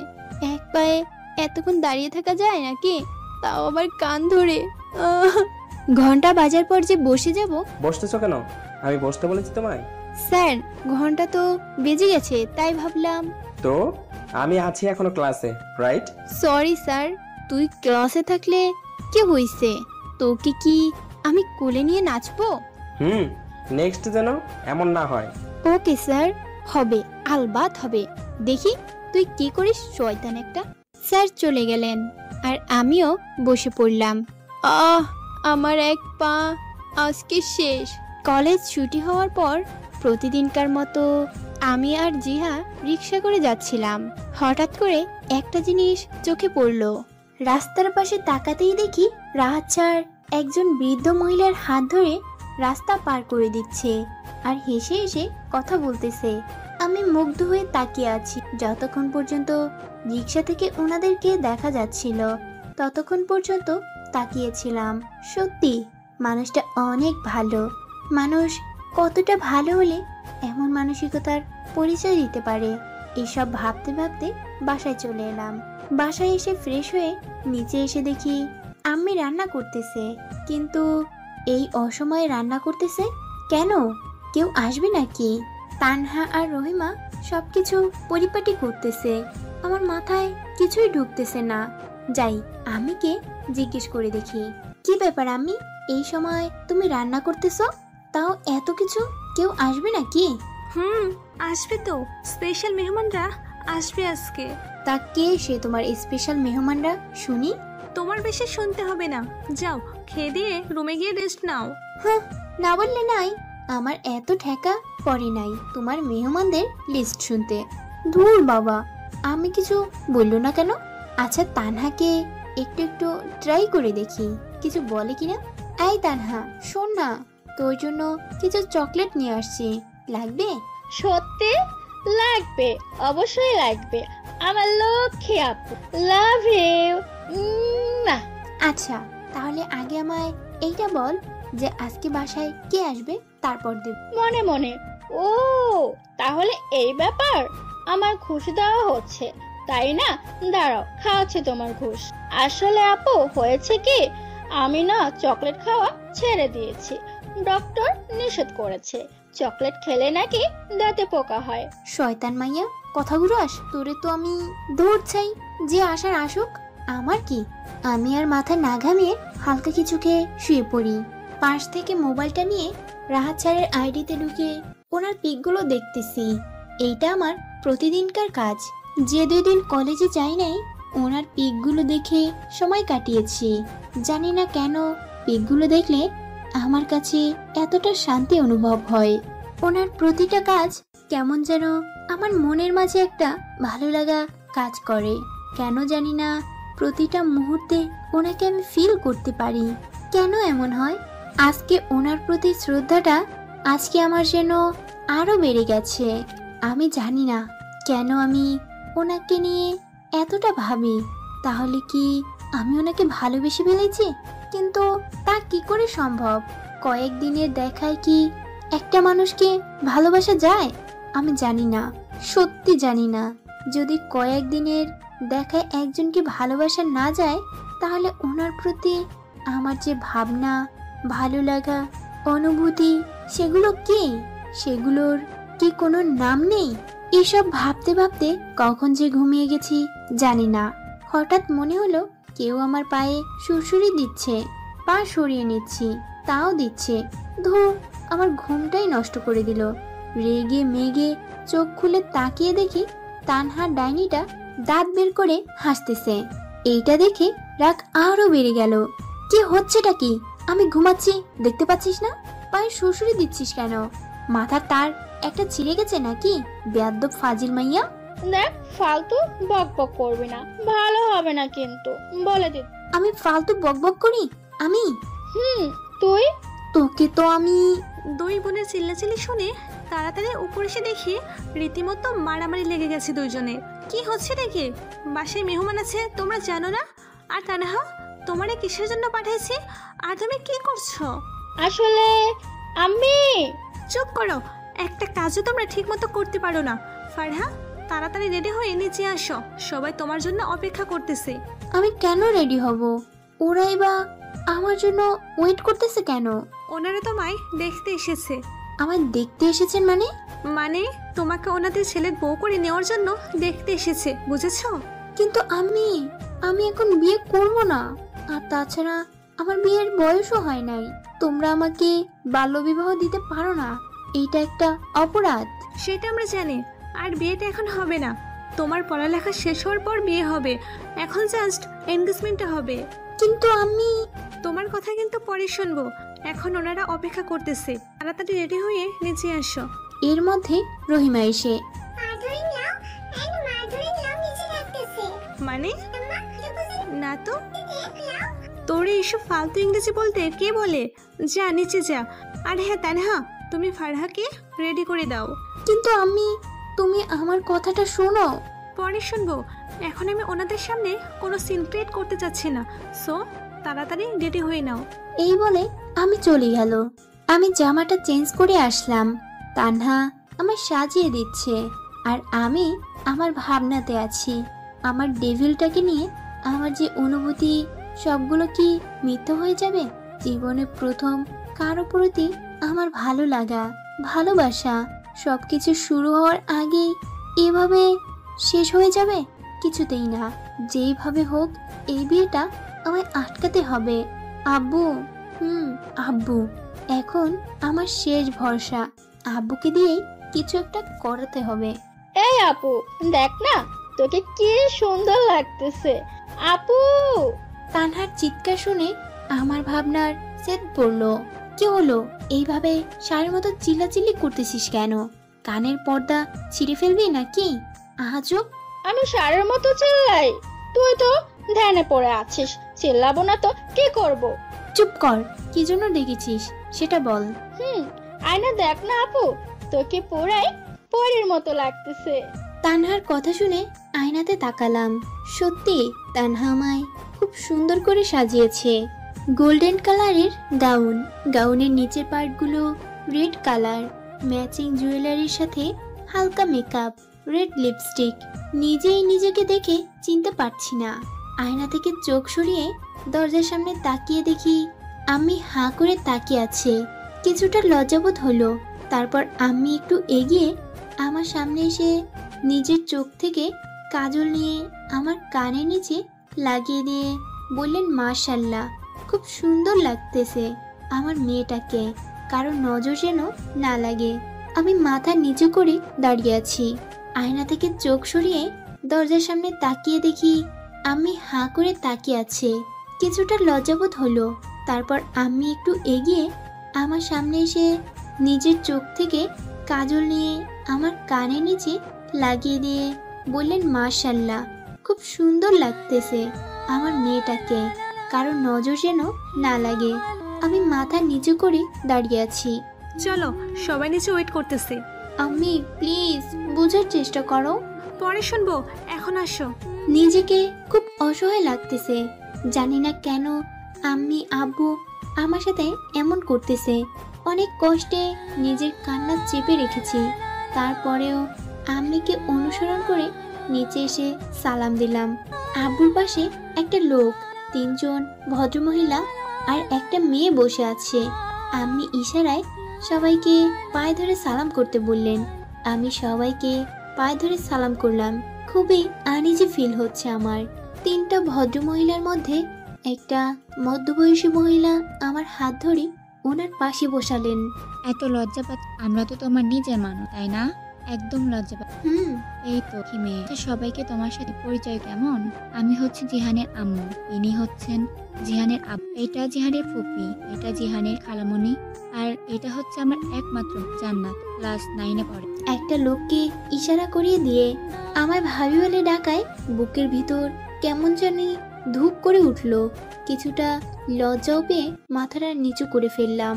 এক পায়ে এতক্ষণ দাঁড়িয়ে থাকা যায় নাকি, তাও আবার কান ধরে। ঘন্টা বাজার পর যে বসে যাব। বসতেছো কেন? আমি বসতে বলেছি তোমায়? স্যার ঘন্টা তো বেজে গেছে, তাই ভাবলাম। তো আমি আছি এখনো ক্লাসে, রাইট? সরি স্যার, তুই ক্লাসে থাকলে কি হইছে? তোকে কি আমি কোলে নিয়ে নাচবো? নেক্সট যেন এমন না হয়। ওকে স্যার, হবে, আলবাত হবে। দেখি তুই কি করিস, শয়তান একটা। স্যার চলে গেলেন আর আমিও বসে পড়লাম। আমার এক পা আজকে শেষ। কলেজ ছুটি হওয়ার পর প্রতিদিনকার মতো আমি আর জিহা রিক্সা করে যাচ্ছিলাম। হঠাৎ করে একটা জিনিস চোখে পড়লো। রাস্তার পাশে তাকাতেই দেখি রাহাত স্যার একজন বৃদ্ধ মহিলার হাত ধরে রাস্তা পার করে দিচ্ছে আর হেসে হেসে কথা বলতেছে। আমি মুগ্ধ হয়ে তাকিয়ে আছি। যতক্ষণ পর্যন্ত রিক্সা থেকে ওনাদেরকে দেখা যাচ্ছিল ততক্ষণ পর্যন্ত তাকিয়েছিলাম। সত্যি মানুষটা অনেক ভালো। মানুষ কতটা ভালো হলে এমন মানসিকতার পরিচয় দিতে পারে। এসব ভাবতে ভাবতে বাসায় চলে এলাম। বাসায় এসে ফ্রেশ হয়ে নিচে এসে দেখি আম্মি রান্না করতেছে। কিন্তু এই অসময়ে রান্না করতেছে কেন? কেউ আসবে নাকি? তানহা আর রহিমা সবকিছু পরিপাটি করতেছে। আমার মাথায় কিছুই ঢুকতেছে না। যাই আম্মিকে জিজ্ঞেস করে দেখি, কি ব্যাপার আম্মি, এই সময় তুমি রান্না করতেছো? তাও এত কিছু, কেউ আসবে নাকি? আসবে তো, স্পেশাল মেহমানরা আসবে আজকে। তা কে সে তোমার স্পেশাল মেহমানরা শুনি? তোমার বেশি শুনতে হবে না, যাও খেয়ে দিয়ে রুমে গিয়ে রেস্ট নাও। না বললে নাই, আমার এত ঠেকা পড়ে নাই তোমার মেহমানদের লিস্ট শুনতে। ধুর বাবা, আমি কিছু বললো না কেন? আচ্ছা তানহাকে একটু একটু ট্রাই করে দেখি কিছু বলে কিনা। এই তানহা শোন না, তোর জন্য কিছু চকলেট নিয়ে আসছি, লাগবে? সত্যি লাগবে, অবশ্যই লাগবে আমার লক্ষ্মী আপু, লাভ ইউ। আচ্ছা তাহলে আগে আমায় এইটা বল যে আজকে বাসায় কে আসবে, তারপর দেব। মনে মনে, ও তাহলে এই ব্যাপার, আমার ঘুষ দেওয়া হচ্ছে তাই না? দাঁড়াও, খাওয়াচ্ছে তোমার ঘুষ। আসলে আপু হয়েছে কি, আমি না চকলেট খাওয়া ছেড়ে দিয়েছি। ডক্টর নিষেধ করেছে, চকলেট খেলে নাকি দাঁতে পোকা হয়। শয়তান মাইয়া, কথাগুলো আস তোরে তো আমি দৌড় চাই, যে আসার আসুক, আমার কি? আমি আর মাথা না ঘামিয়ে হালকা কিছু খেয়ে শুয়ে পড়ি। পাশ থেকে মোবাইলটা নিয়ে রাহাত স্যারের আইডিতে ঢুকে ওনার পিকগুলো দেখতেছি। এইটা আমার প্রতিদিনকার কাজ। যে 2 দিন কলেজে যাই নাই, ওনার পিকগুলো দেখে সময় কাটিয়েছি। জানি না কেন পিকগুলো দেখলে আমার কাছে এতটা শান্তি অনুভব হয়। ওনার প্রতিটা কাজ কেমন যেন আমার মনের মাঝে একটা ভালো লাগা কাজ করে। কেন জানি না প্রতিটা মুহূর্তে ওনাকে আমি ফিল করতে পারি। কেন এমন হয়? আজকে ওনার প্রতি শ্রদ্ধাটা আজকে আমার যেন আরো বেড়ে গেছে। আমি জানি না কেন আমি ওনাকে নিয়ে এতটা ভাবি। তাহলে কি আমি ওনাকে ভালোবেসে ফেলেছি? কিন্তু তা কি করে সম্ভব? কয়েকদিনের দেখায় কি একটা মানুষকে ভালোবাসা যায়? আমি জানি না, সত্যি জানি না। যদি কয়েকদিনের দেখায় একজনকে ভালোবাসা না যায়, তাহলে ওনার প্রতি আমার যে ভাবনা, ভালো লাগা, অনুভূতি, সেগুলো কি? সেগুলোর কি কোনো নাম নেই? এসব ভাবতে ভাবতে কখন যে ঘুমিয়ে গেছি জানি না। হঠাৎ মনে হলো কেউ আমার পায়ে সুরসুরি দিচ্ছে। পা সরিয়ে নিচ্ছি, তাও দিচ্ছে। ধুর, আমার ঘুমটাই নষ্ট করে দিল। রেগে মেগে চোখ খুলে তাকিয়ে দেখি তানহা ডাইনিটা দাঁত বের করে হাসতেছে। এইটা দেখে রাগ আরো বেড়ে গেল। কি হচ্ছেটা কি? আমি ঘুমাচ্ছি, দেখতে পাচ্ছিস না? পায়ে সুরসুরি দিচ্ছিস কেন? মাথার তার একটা ছিঁড়ে গেছে নাকি? বেয়াদ্দব ফাজিল মাইয়া। দেখ, ফালতু বক বক করবি না, ভালো হবে না কিন্তু, বলে দিত। আমি ফালতু বক বক করি? আমি? তুই? তোকে তো আমি। দুই বোনের চিল্লাচিল্লি শুনে তাড়াতাড়ি উপরে এসে দেখি রীতিমতো মারামারি লেগে গেছে দুইজনে। কি হচ্ছে দেখি? বাসায় মেহমান আছে, তোমরা জানো না? আর তানহা, তোমারে কিসের জন্য পাঠাইছি? আর তুমি কি করছো? আসলে আমি। চুপ করো, একটা কাজও তোমরা ঠিক মতো করতে পারো না। ফারহা, তাড়াতাড়ি রেডি হয়ে নিচে আসো, সবাই তোমার জন্য অপেক্ষা করতেছে। আমি কেন রেডি হব? ওরাই বা আমার জন্য ওয়েট করতেছে কেন? ওনারা তোমায় দেখতে এসেছে। আমায় দেখতে এসেছেন মানে? মানে তোমাকে ওনাদের ছেলের বউ করে নেওয়ার জন্য দেখতে এসেছে, বুঝেছো? কিন্তু আমি এখন বিয়ে করব না। আর তাছাড়া আমার বিয়ের বয়সও হয় নাই। তোমরা আমাকে বাল্যবিবাহ দিতে পারো না, এইটা একটা অপরাধ। সেটা আমরা জানি। আর বিয়েটা এখন হবে না, তোমার পড়ালেখা শেষ হওয়ার পর বিয়ে হবে। এখন জাস্ট এনগেজমেন্টটা হবে। কিন্তু আমি। তোমার কথা কিন্তু পরে শুনবো, এখন ওনারা অপেক্ষা করতেছে। তাড়াতাড়ি রেডি হয়ে নিচে আসো। এর মধ্যে রহিমা এসে। মানে না তো, তোরে এসব ফালতু ইংরেজি বলতে কে বলে? যা নিচে যা। আর হ্যাঁ তানহা, তুমি ফারহাকে রেডি করে দাও। কিন্তু তুমি আমার কথাটা শোনো। পরে শুনবো, এখন আমি ওনাদের সামনে কোনো সিন ক্রিয়েট করতে চাচ্ছি না। সো তাড়াতাড়ি রেডি হয়ে নাও। এই বলে আমি চলে গেল। আমি জামাটা চেঞ্জ করে আসলাম। তানহা আমার সাজিয়ে দিচ্ছে, আর আমি আমার ভাবনাতে আছি। আমার ডেভিলটাকে নিয়ে আমার যে অনুভূতি, সবগুলো কি মিথ্যা হয়ে যাবে? জীবনে প্রথম কারো প্রতি আমার ভালো লাগা, ভালোবাসা সবকিছু শুরু হওয়ার আগেই এভাবে শেষ হয়ে যাবে? কিছুতেই না। যেইভাবে হোক এই বিয়েটা আমায় আটকাতে হবে। আব্বু, আব্বু এখন আমার শেষ ভরসা। আব্বুকে দিয়েই কিছু একটা করাতে হবে। এই আপু, দেখ না তোকে কি সুন্দর লাগতেছে। আপু! তানহার চিৎকার শুনে আমার ভাবনার সেট পড়লো। কি হলো? এইভাবে সারের মতো চিল্লাচিল্লি করতেছিস কেন? কানের পর্দা ছিঁড়ে ফেলবি নাকি? আজব। আমি সারের মতো চিল্লাই? তুই তো ধ্যানে পড়ে আছিস, চিল্লাবো না তো কি করব? চুপ কর। কি জন্য ডেকেছিস সেটা বল। আয়না দেখ না আপু, তোকে পুরাই পরীর মতো লাগতেছে। তানহার কথা শুনে আয়নাতে তাকালাম। সত্যি তানহা আমায় খুব সুন্দর করে সাজিয়েছে। গোল্ডেন কালারের গাউন, গাউনের নিচের পার্টগুলো রেড কালার, ম্যাচিং জুয়েলারির সাথে হালকা মেকআপ, রেড লিপস্টিক। নিজেই নিজেকে দেখে চিনতে পারছি না। আয়না থেকে চোখ সরিয়ে দরজার সামনে তাকিয়ে দেখি আমি হাঁ করে তাকিয়ে আছে। কিছুটা লজ্জাবোধ হলো। তারপর আমি একটু এগিয়ে আমার সামনে এসে নিজের চোখ থেকে কাজল নিয়ে আমার কানের নিচে লাগিয়ে দিয়ে বললেন, মাশাআল্লাহ, খুব সুন্দর লাগতেছে আমার মেয়েটাকে, কারো নজর যেন না লাগে। আমি মাথা নিচু করে দাঁড়িয়ে আছি। আয়না থেকে চোখ সরিয়ে দরজার সামনে তাকিয়ে দেখি আমি হাঁ করে তাকিয়ে আছে। কিছুটা লজ্জাবোধ হলো। তারপর আমি একটু এগিয়ে আমার সামনে এসে নিজের চোখ থেকে কাজল নিয়ে আমার কানের নিচে লাগিয়ে দিয়ে বললেন, মাশাআল্লাহ, খুব সুন্দর লাগতেছে আমার মেয়েটাকে, কারো নজর যেন না লাগে। আমি মাথা নিচু করে দাঁড়িয়ে আছি। চলো, সবাই নিচে ওয়েট করতেছে। আমি প্লিজ বোঝার চেষ্টা করো। পরে শুনবো, এখন আসো। নিজেকে খুব অসহায় লাগতেছে। জানি না কেন আমি আব্বু আমার সাথে এমন করতেছে। অনেক কষ্টে নিজের কান্না চেপে রেখেছি। তারপরেও আম্মিকে অনুসরণ করে নিচে এসে সালাম দিলাম। আব্বুর পাশে একটা লোক, 3 জন ভদ্রমহিলা আর একটা মেয়ে বসে আছে। আপনি ইশারায় সবাইকে পায়ে ধরে সালাম করতে বললেন। আমি সবাইকে পায়ে ধরে সালাম করলাম। খুবই আনইজি ফিল হচ্ছে আমার। 3টা ভদ্রমহিলার মধ্যে একটা মধ্যবয়সী মহিলা আমার হাত ধরে ওনার পাশে বসালেন। এত লজ্জা পাচ্ছ? আমরা তো তোমার নিজের মানুষ, তাই না? একদম লজ্জা পাচ্ছ? এই তো কি মেয়ে, সবাইকে তোমার সাথে পরিচয় কেমন? আমি হচ্ছে জিহানের আম্মু, ইনি হচ্ছেন জিহানের আব্বু, এটা জিহানের ফুপি, এটা জিহানের খালামণি, আর এটা হচ্ছে আমার একমাত্র জান্নাত, ক্লাস 9-এ পড়ে। একটা লোককে ইশারা করিয়ে দিয়ে আমায় ভাবি বলে ডাকায় বুকের ভিতর কেমন জানি ধূপ করে উঠল। কিছুটা লজ্জাও পেয়ে মাথাটা নিচু করে ফেললাম।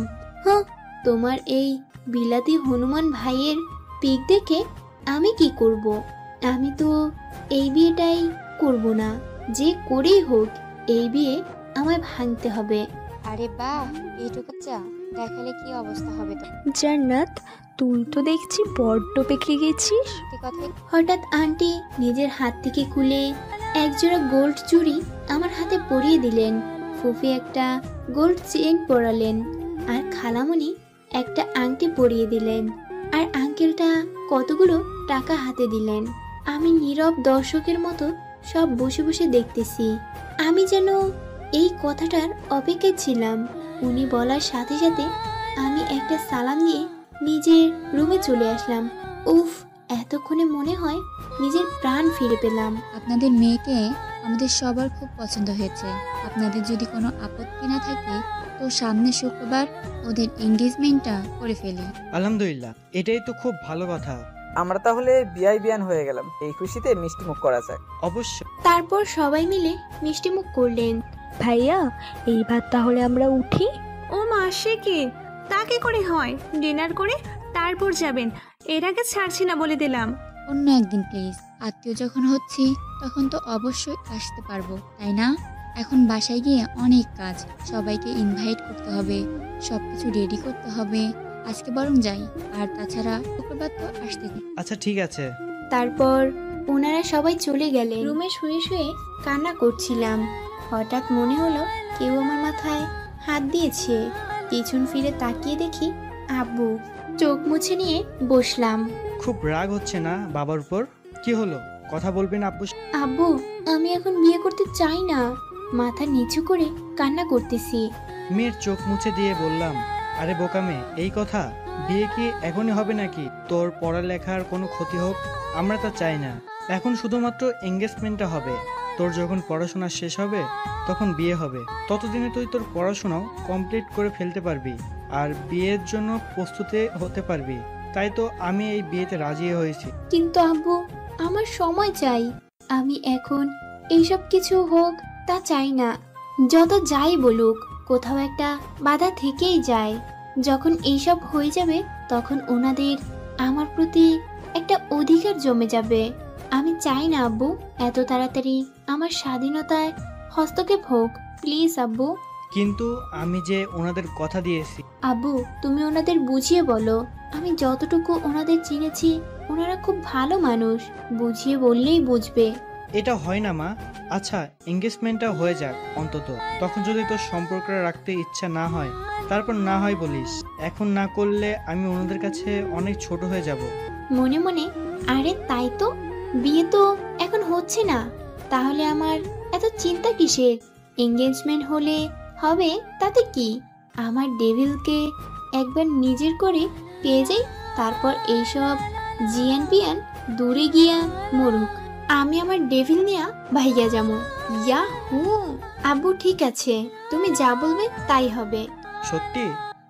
তোমার এই বিলাতি হনুমান ভাইয়ের পিক দেখে আমি কি করব? আমি তো এই বিয়েটাই করব না, যে করেই হোক এই বিয়ে আমায় ভাঙতে হবে। আরে বাহ, এইটুকু চা দেখালে কি অবস্থা হবে তো? জান্নাত, তুই তো দেখছি বড্ড পেকে গেছিস। হঠাৎ আন্টি নিজের হাত থেকে খুলে একজোড়া গোল্ড চুড়ি আমার হাতে পরিয়ে দিলেন। ফুফি একটা গোল্ড চেইন পরালেন আর খালামণি একটা আংটি পরিয়ে দিলেন, আর আঙ্কেলটা কতগুলো টাকা হাতে দিলেন। আমি নীরব দর্শকের মতো সব বসে বসে দেখতেছি। আমি যেন এই কথাটার অপেক্ষায় ছিলাম। উনি বলার সাথে সাথে আমি একটা সালাম দিয়ে নিজের রুমে চলে আসলাম। উফ, এতক্ষণে মনে হয় নিজের প্রাণ ফিরে পেলাম। আপনাদের মেয়েকে আমাদের সবার খুব পছন্দ হয়েছে। আপনাদের যদি কোনো আপত্তি না থাকে তো সামনে শুক্রবার ওদের এনগেজমেন্টটা করে ফেলি। আলহামদুলিল্লাহ, এটাই তো খুব ভালো কথা। আমরা তাহলে বিয়াই বিয়ান হয়ে গেলাম, এই খুশিতে মিষ্টি মুখ করা যায়। অবশ্যই। তারপর সবাই মিলে মিষ্টি মুখ করলেন। ভাইয়া, এইবার তাহলে আমরা উঠি। ও মা, সে কি? তা কি করে হয়? ডিনার করে তারপর যাবেন, এর আগে ছাড়ছি না বলে দিলাম। অন্য একদিন প্লিজ। আত্মীয় যখন হচ্ছি তখন তো অবশ্যই আসতে পারবো, তাই না? এখন বাসায় গিয়ে অনেক কাজ, সবাইকে ইনভাইট করতে হবে, সবকিছু রেডি করতে হবে। আজকে বরং যাই, আর তাছাড়া শুক্রবার তো আসতে। আচ্ছা ঠিক আছে। তারপর ওনারা সবাই চলে গেলেন। রুমে শুয়ে শুয়ে কান্না করছিলাম। হঠাৎ মনে হলো কেউ আমার মাথায় হাত দিয়েছে। পিছন ফিরে তাকিয়ে দেখি আব্বু। চোখ মুছে নিয়ে বসলাম। খুব রাগ হচ্ছে না বাবার উপর? কি হলো, কথা বলবেন আব্বু? আব্বু, আমি এখন বিয়ে করতে চাই না। মাথা নিচু করে কান্না করতেছি। মেয়ের চোখ মুছে দিয়ে বললাম, আরে বোকা মেয়ে, এই কথা? বিয়ে কি এখনই হবে নাকি? তোর পড়ালেখার কোনো ক্ষতি হোক আমরা তা চাই না। এখন শুধুমাত্র এঙ্গেজমেন্টটা হবে। তোর যখন পড়াশোনা শেষ হবে তখন বিয়ে হবে। ততদিনে তুই তোর পড়াশোনাও কমপ্লিট করে ফেলতে পারবি আর বিয়ের জন্য প্রস্তুতি হতে পারবি। তাই তো আমি এই বিয়েতে রাজি হয়েছি। কিন্তু আব্বু, আমার সময় চাই। আমি এখন এইসব কিছু হোক তা চাই না। যত যাই বলুক, কোথাও একটা বাধা থেকেই যায়। যখন এইসব হয়ে যাবে তখন ওনাদের আমার প্রতি একটা অধিকার জমে যাবে। আমি চাই না আব্বু এত তাড়াতাড়ি আমার স্বাধীনতায় হস্তক্ষেপ হোক। প্লিজ আব্বু। কিন্তু আমি যে ওনাদের কথা দিয়েছি। আব্বু, তুমি ওনাদের বুঝিয়ে বলো। আমি যতটুকু ওনাদের চিনেছি, ওনারা খুব ভালো মানুষ। বুঝিয়ে বললেই বুঝবে। এটা হয় না মা। আচ্ছা, এঙ্গেজমেন্টটা হয়ে যাক অন্তত। তখন যদি তোর সম্পর্ক রাখতে ইচ্ছা না হয় তারপর না হয় বলিস। এখন না করলে আমি ওনাদের কাছে অনেক ছোট হয়ে যাব। মনে মনে, আরে তাই তো, বিয়ে তো এখন হচ্ছে না, তাহলে আমার এত চিন্তা কিসের? এঙ্গেজমেন্ট হলে হবে, তাতে কি? আমার ডেভিলকে একবার নিজের করে পেয়ে যাই, তারপর এইসব জিয়ান পিয়ান দূরে গিয়া মরুক। আমি আমার ডেভিল নিয়া ভাইয়া যাবো। ইয়া হু। আব্বু ঠিক আছে, তুমি যা বলবে তাই হবে। সত্যি?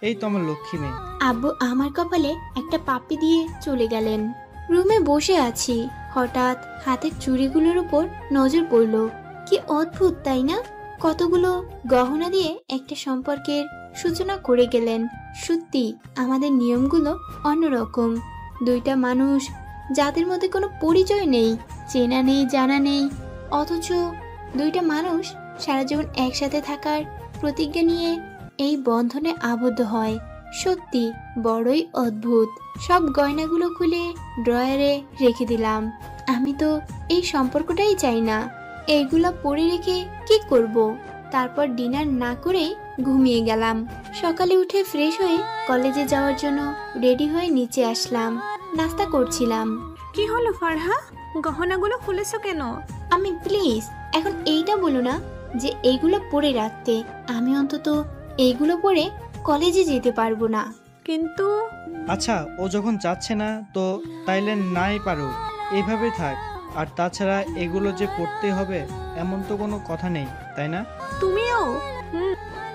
এই তো আমার লক্ষ্মী মেয়ে। আব্বু আমার কপালে একটা পাপ্পি দিয়ে চলে গেলেন। রুমে বসে আছি, হঠাৎ হাতের চুড়িগুলোর উপর নজর পড়ল। কি অদ্ভুত তাই না? কতগুলো গহনা দিয়ে একটা সম্পর্কের সূচনা করে গেলেন। সত্যি আমাদের নিয়মগুলো অন্যরকম। দুইটা মানুষ যাদের মধ্যে কোনো পরিচয় নেই, চেনা নেই, জানা নেই, অথচ দুইটা মানুষ সারা জীবন একসাথে থাকার প্রতিজ্ঞা নিয়ে এই বন্ধনে আবদ্ধ হয়। সত্যি বড়ই অদ্ভুত। সব গয়নাগুলো খুলে ড্রয়ারে রেখে দিলাম। আমি তো এই সম্পর্কটাই চাই না। এইগুলা পরে রেখে কি করব? তারপর ডিনার না করেই ঘুমিয়ে গেলাম। সকালে উঠে ফ্রেশ হয়ে কলেজে যাওয়ার জন্য রেডি হয়ে নিচে আসলাম। নাস্তা করছিলাম। কি হলো ফারহা, গহনাগুলো খুলেছো কেন? আমি প্লিজ এখন এইটা বলো না যে এইগুলো পরে রাখতে। আমি অন্তত এইগুলো পরে কলেজে যেতে পারবো না। কিন্তু আচ্ছা, ও যখন যাচ্ছে না তো তাইলে নাই পারো, এইভাবে থাক। আর তাছাড়া এগুলো যে পড়তে হবে এমন তো কোনো কথা নেই, তাই না? তুমিও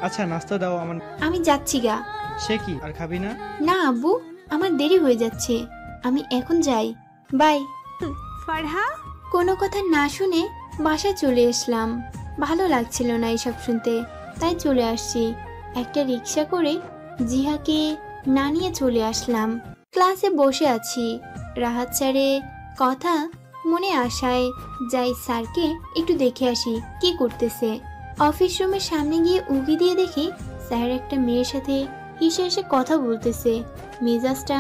আচ্ছা নাস্তা দাও আমার। আমি যাচ্ছি গা। সে কি, আর খাবি না? না আব্বু, আমার দেরি হয়ে যাচ্ছে, আমি এখন যাই। বাই। ফারহা কোনো কথা না শুনে বাসায় চলে আসলাম। ভালো লাগছিল না এসব শুনতে, তাই চলে আসছি। একটা রিক্সা করে জিহাকে না নিয়ে চলে আসলাম। ক্লাসে বসে আছি, রাহাত স্যারের কথা মনে আসায় যাই স্যারকে একটু দেখে আসি কি করতেছে। অফিস রুমের সামনে গিয়ে উকি দিয়ে দেখি স্যার একটা মেয়ের সাথে হেসে হেসে কথা বলতেছে। মেজাজটা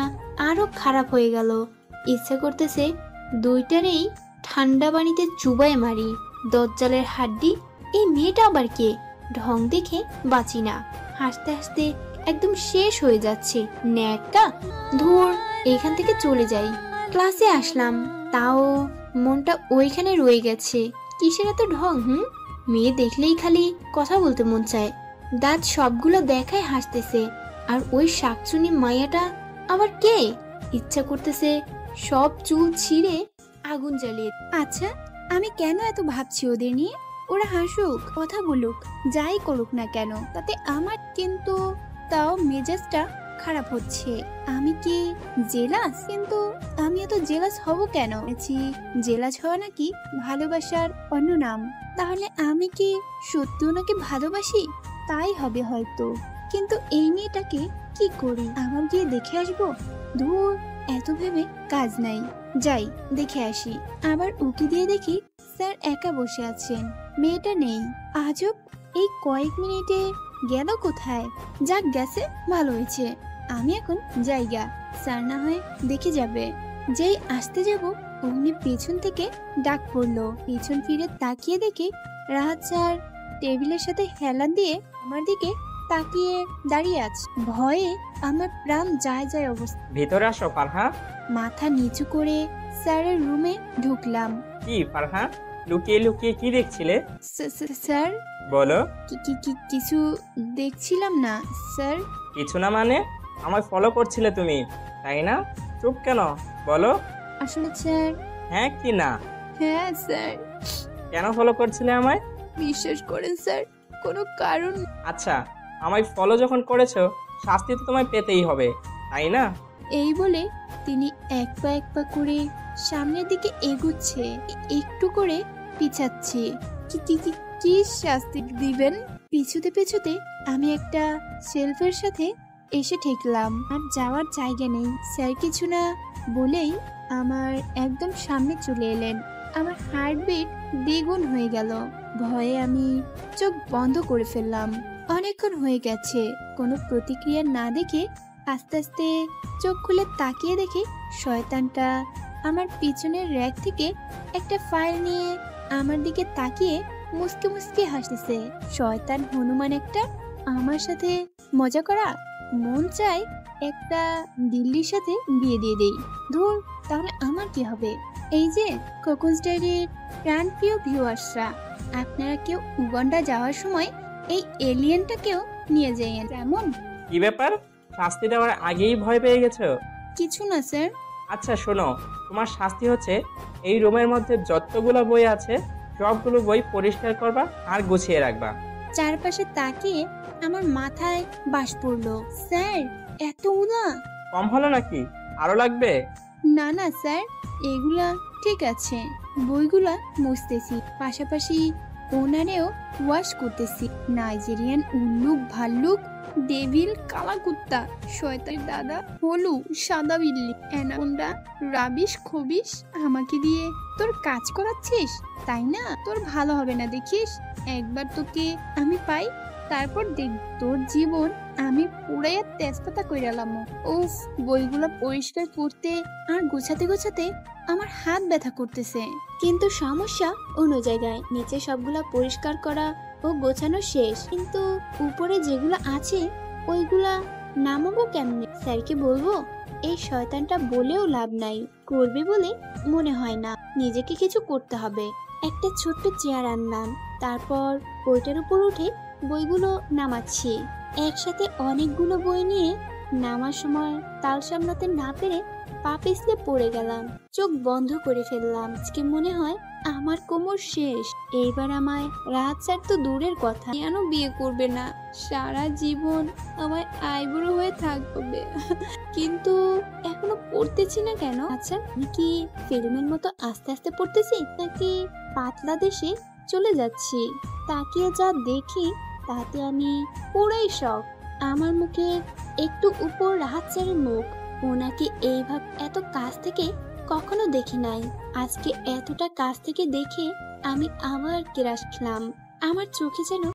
আরো খারাপ হয়ে গেল। ইচ্ছা করতেছে দুইটারেই ঠান্ডা পানিতে চুবায় মারি। দজ্জালের হাড্ডি, এই মেয়েটা আবার কে? ঢং দেখে বাঁচি না। হাসতে হাসতে একদম শেষ হয়ে যাচ্ছে। ন্যাকা, ধুর, এইখান থেকে চলে যাই। ক্লাসে আসলাম, তাও মনটা ওইখানে রয়ে গেছে। কিসের এত ঢং? মেয়ে দেখলেই খালি কথা বলতে মন চায়। দাঁত সবগুলো দেখায় হাসতেছে। আর ওই শাকচুনি মায়াটা আবার কে? ইচ্ছা করতেছে সব চুল ছিঁড়ে আগুন জ্বালিয়ে। আচ্ছা, আমি কেন এত ভাবছি ওদের নিয়ে? ওরা হাসুক, কথা বলুক, যাই করুক না কেন তাতে আমার কিন্তু তাও মেজাজটা খারাপ হচ্ছে। আমি কি জেলাস? কিন্তু আমি এত জেলাস হব কেন? জেলাস হওয়া নাকি ভালোবাসার অন্য নাম। তাহলে আমি কি সত্যি ওনাকে ভালোবাসি? তাই হবে হয়তো। কিন্তু এই মেয়েটাকে কি করি? আবার গিয়ে দেখে আসবো? ধুর, এত ভেবে কাজ নাই, যাই দেখে আসি। আবার উকি দিয়ে দেখি স্যার একা বসে আছেন, মেয়েটা নেই। আজব, এই কয়েক মিনিটে গেল কোথায়? যাক, গেছে, ভালো হয়েছে। আমি এখন যাইগা, স্যার না হয় দেখে যাবে। যেই আসতে যাব অমনি পেছন থেকে ডাক পড়লো। পেছন ফিরে তাকিয়ে দেখি রাহাত স্যার টেবিলের সাথে হেলান দিয়ে আমার দিকে তাকিয়ে দাঁড়িয়ে আছে। ভয়ে আমার প্রাণ যায় যায় অবস্থা। ভিতরে আসো ফারহা। মাথা নিচু করে স্যারের রুমে ঢুকলাম। কি ফারহা, লুকিয়ে লুকিয়ে কি দেখছিলে? স্যার বলো। কিছু দেখছিলাম না স্যার। কিছু না মানে? আমায় ফলো করছিলে তুমি, তাই না? চুপ কেন, বলো। আসলে স্যার। হ্যাঁ কি না? হ্যাঁ স্যার। কেন ফলো করছিলে আমায়? বিশ্বাস করেন স্যার, কোনো কারণ। আচ্ছা, আমায় ফলো যখন করেছো শাস্তি তো তোমায় পেতেই হবে, তাই না? এই বলে তিনি এক পা করে সামনের দিকে এগুচ্ছে, একটু করে পিছাচ্ছে। কি শাস্তি দিবেন? পিছুতে পিছুতে আমি একটা শেলফের সাথে এসে ঠেকলাম। আর যাওয়ার জায়গা নেই। স্যার কিছু না বলেই আমার একদম সামনে চলে এলেন। আমার হার্টবিট দ্বিগুণ হয়ে গেল। ভয়ে আমি চোখ বন্ধ করে ফেললাম। অনেকক্ষণ হয়ে গেছে, কোনো প্রতিক্রিয়া না দেখে আস্তে আস্তে চোখ খুলে তাকিয়ে দেখি শয়তানটা আমার পিছনের র্যাক থেকে একটা ফাইল নিয়ে আমার দিকে তাকিয়ে মুসকে মুসকে হাসতেছে। শয়তান হনুমান একটা, আমার সাথে মজা করা। মন চায় একটা দিল্লির সাথে বিয়ে দিয়ে দেই। ধুর, তাহলে আমার কি হবে? এই যে কোকোস ডায়েরির প্রাণপ্রিয় ভিউয়ার্সরা, আপনারা কেউ উগান্ডা যাওয়ার সময় এই এলিয়েনটাকেও নিয়ে যাইয়েন। কেমন? কি ব্যাপার, শাস্তি দেওয়ার আগেই ভয় পেয়ে গেছো? কিছু না স্যার। আচ্ছা শোনো, তোমার শাস্তি হচ্ছে এই রুমের মধ্যে যতগুলো বই আছে সবগুলো বই পরিষ্কার করবা আর গুছিয়ে রাখবা। চারপাশে তাকিয়ে আমার মাথায় বাস পড়লো। স্যার, এতগুলা কম হলো নাকি? আরো লাগবে? না না স্যার, এগুলা ঠিক আছে। বইগুলা মুছতেছি, পাশাপাশি ওনারেও ওয়াশ করতেছি। নাইজেরিয়ান উল্লুক, ভাল্লুক, ডেভিল, কালা কুত্তা, শয়তানের দাদা, হলু, সাদা বিল্লি, অ্যানাকোন্ডা, রাবিশ, খবিশ, আমাকে দিয়ে তোর কাজ করাচ্ছিস, তাই না? তোর ভালো হবে না দেখিস। একবার তোকে আমি পাই, তারপর দেখ তোর জীবন আমি পুরাই তেজপাতা কইরালাম। উফ, বইগুলো পরিষ্কার করতে আর গোছাতে গোছাতে আমার হাত ব্যথা করতেছে। কিন্তু সমস্যা অন্য জায়গায়। নিচে সবগুলা পরিষ্কার করা ও গোছানো শেষ, কিন্তু উপরে যেগুলো আছে ওইগুলা নামাবো কেমনে? স্যারকে বলবো? এই শয়তানটা বলেও লাভ নাই, করবে বলে মনে হয় না। নিজেকে কিছু করতে হবে। একটা ছোট্ট চেয়ার আনলাম, তারপর ওইটার উপর উঠে বইগুলো নামাচ্ছি। একসাথে অনেকগুলো বই নিয়ে নামার সময় তাল সামলাতে না পেরে পা পিছলে পড়ে গেলাম। চোখ বন্ধ করে ফেললাম। আজকে মনে হয় আমার কোমর শেষ। এইবার আমায় রাত স্যার তো দূরের কথা, কেন বিয়ে করবে না? সারা জীবন আমায় আইবুড়ো হয়ে থাকবে। কিন্তু এখনো পড়তেছি না কেন? আচ্ছা, আমি কি ফিল্মের মতো আস্তে আস্তে পড়তেছি, নাকি পাতলা দেশে চলে যাচ্ছি? তাকিয়ে যা দেখি তাতে আমি পুরাই শখ। আমার মুখে একটু উপর রাহাত স্যারের মুখ। ওনাকে এইভাবে এত কাছ থেকে কখনো দেখি নাই। আজকে এতটা কাছ থেকে দেখে আমি আবার কেরাস খেলাম। আমার চোখে যেন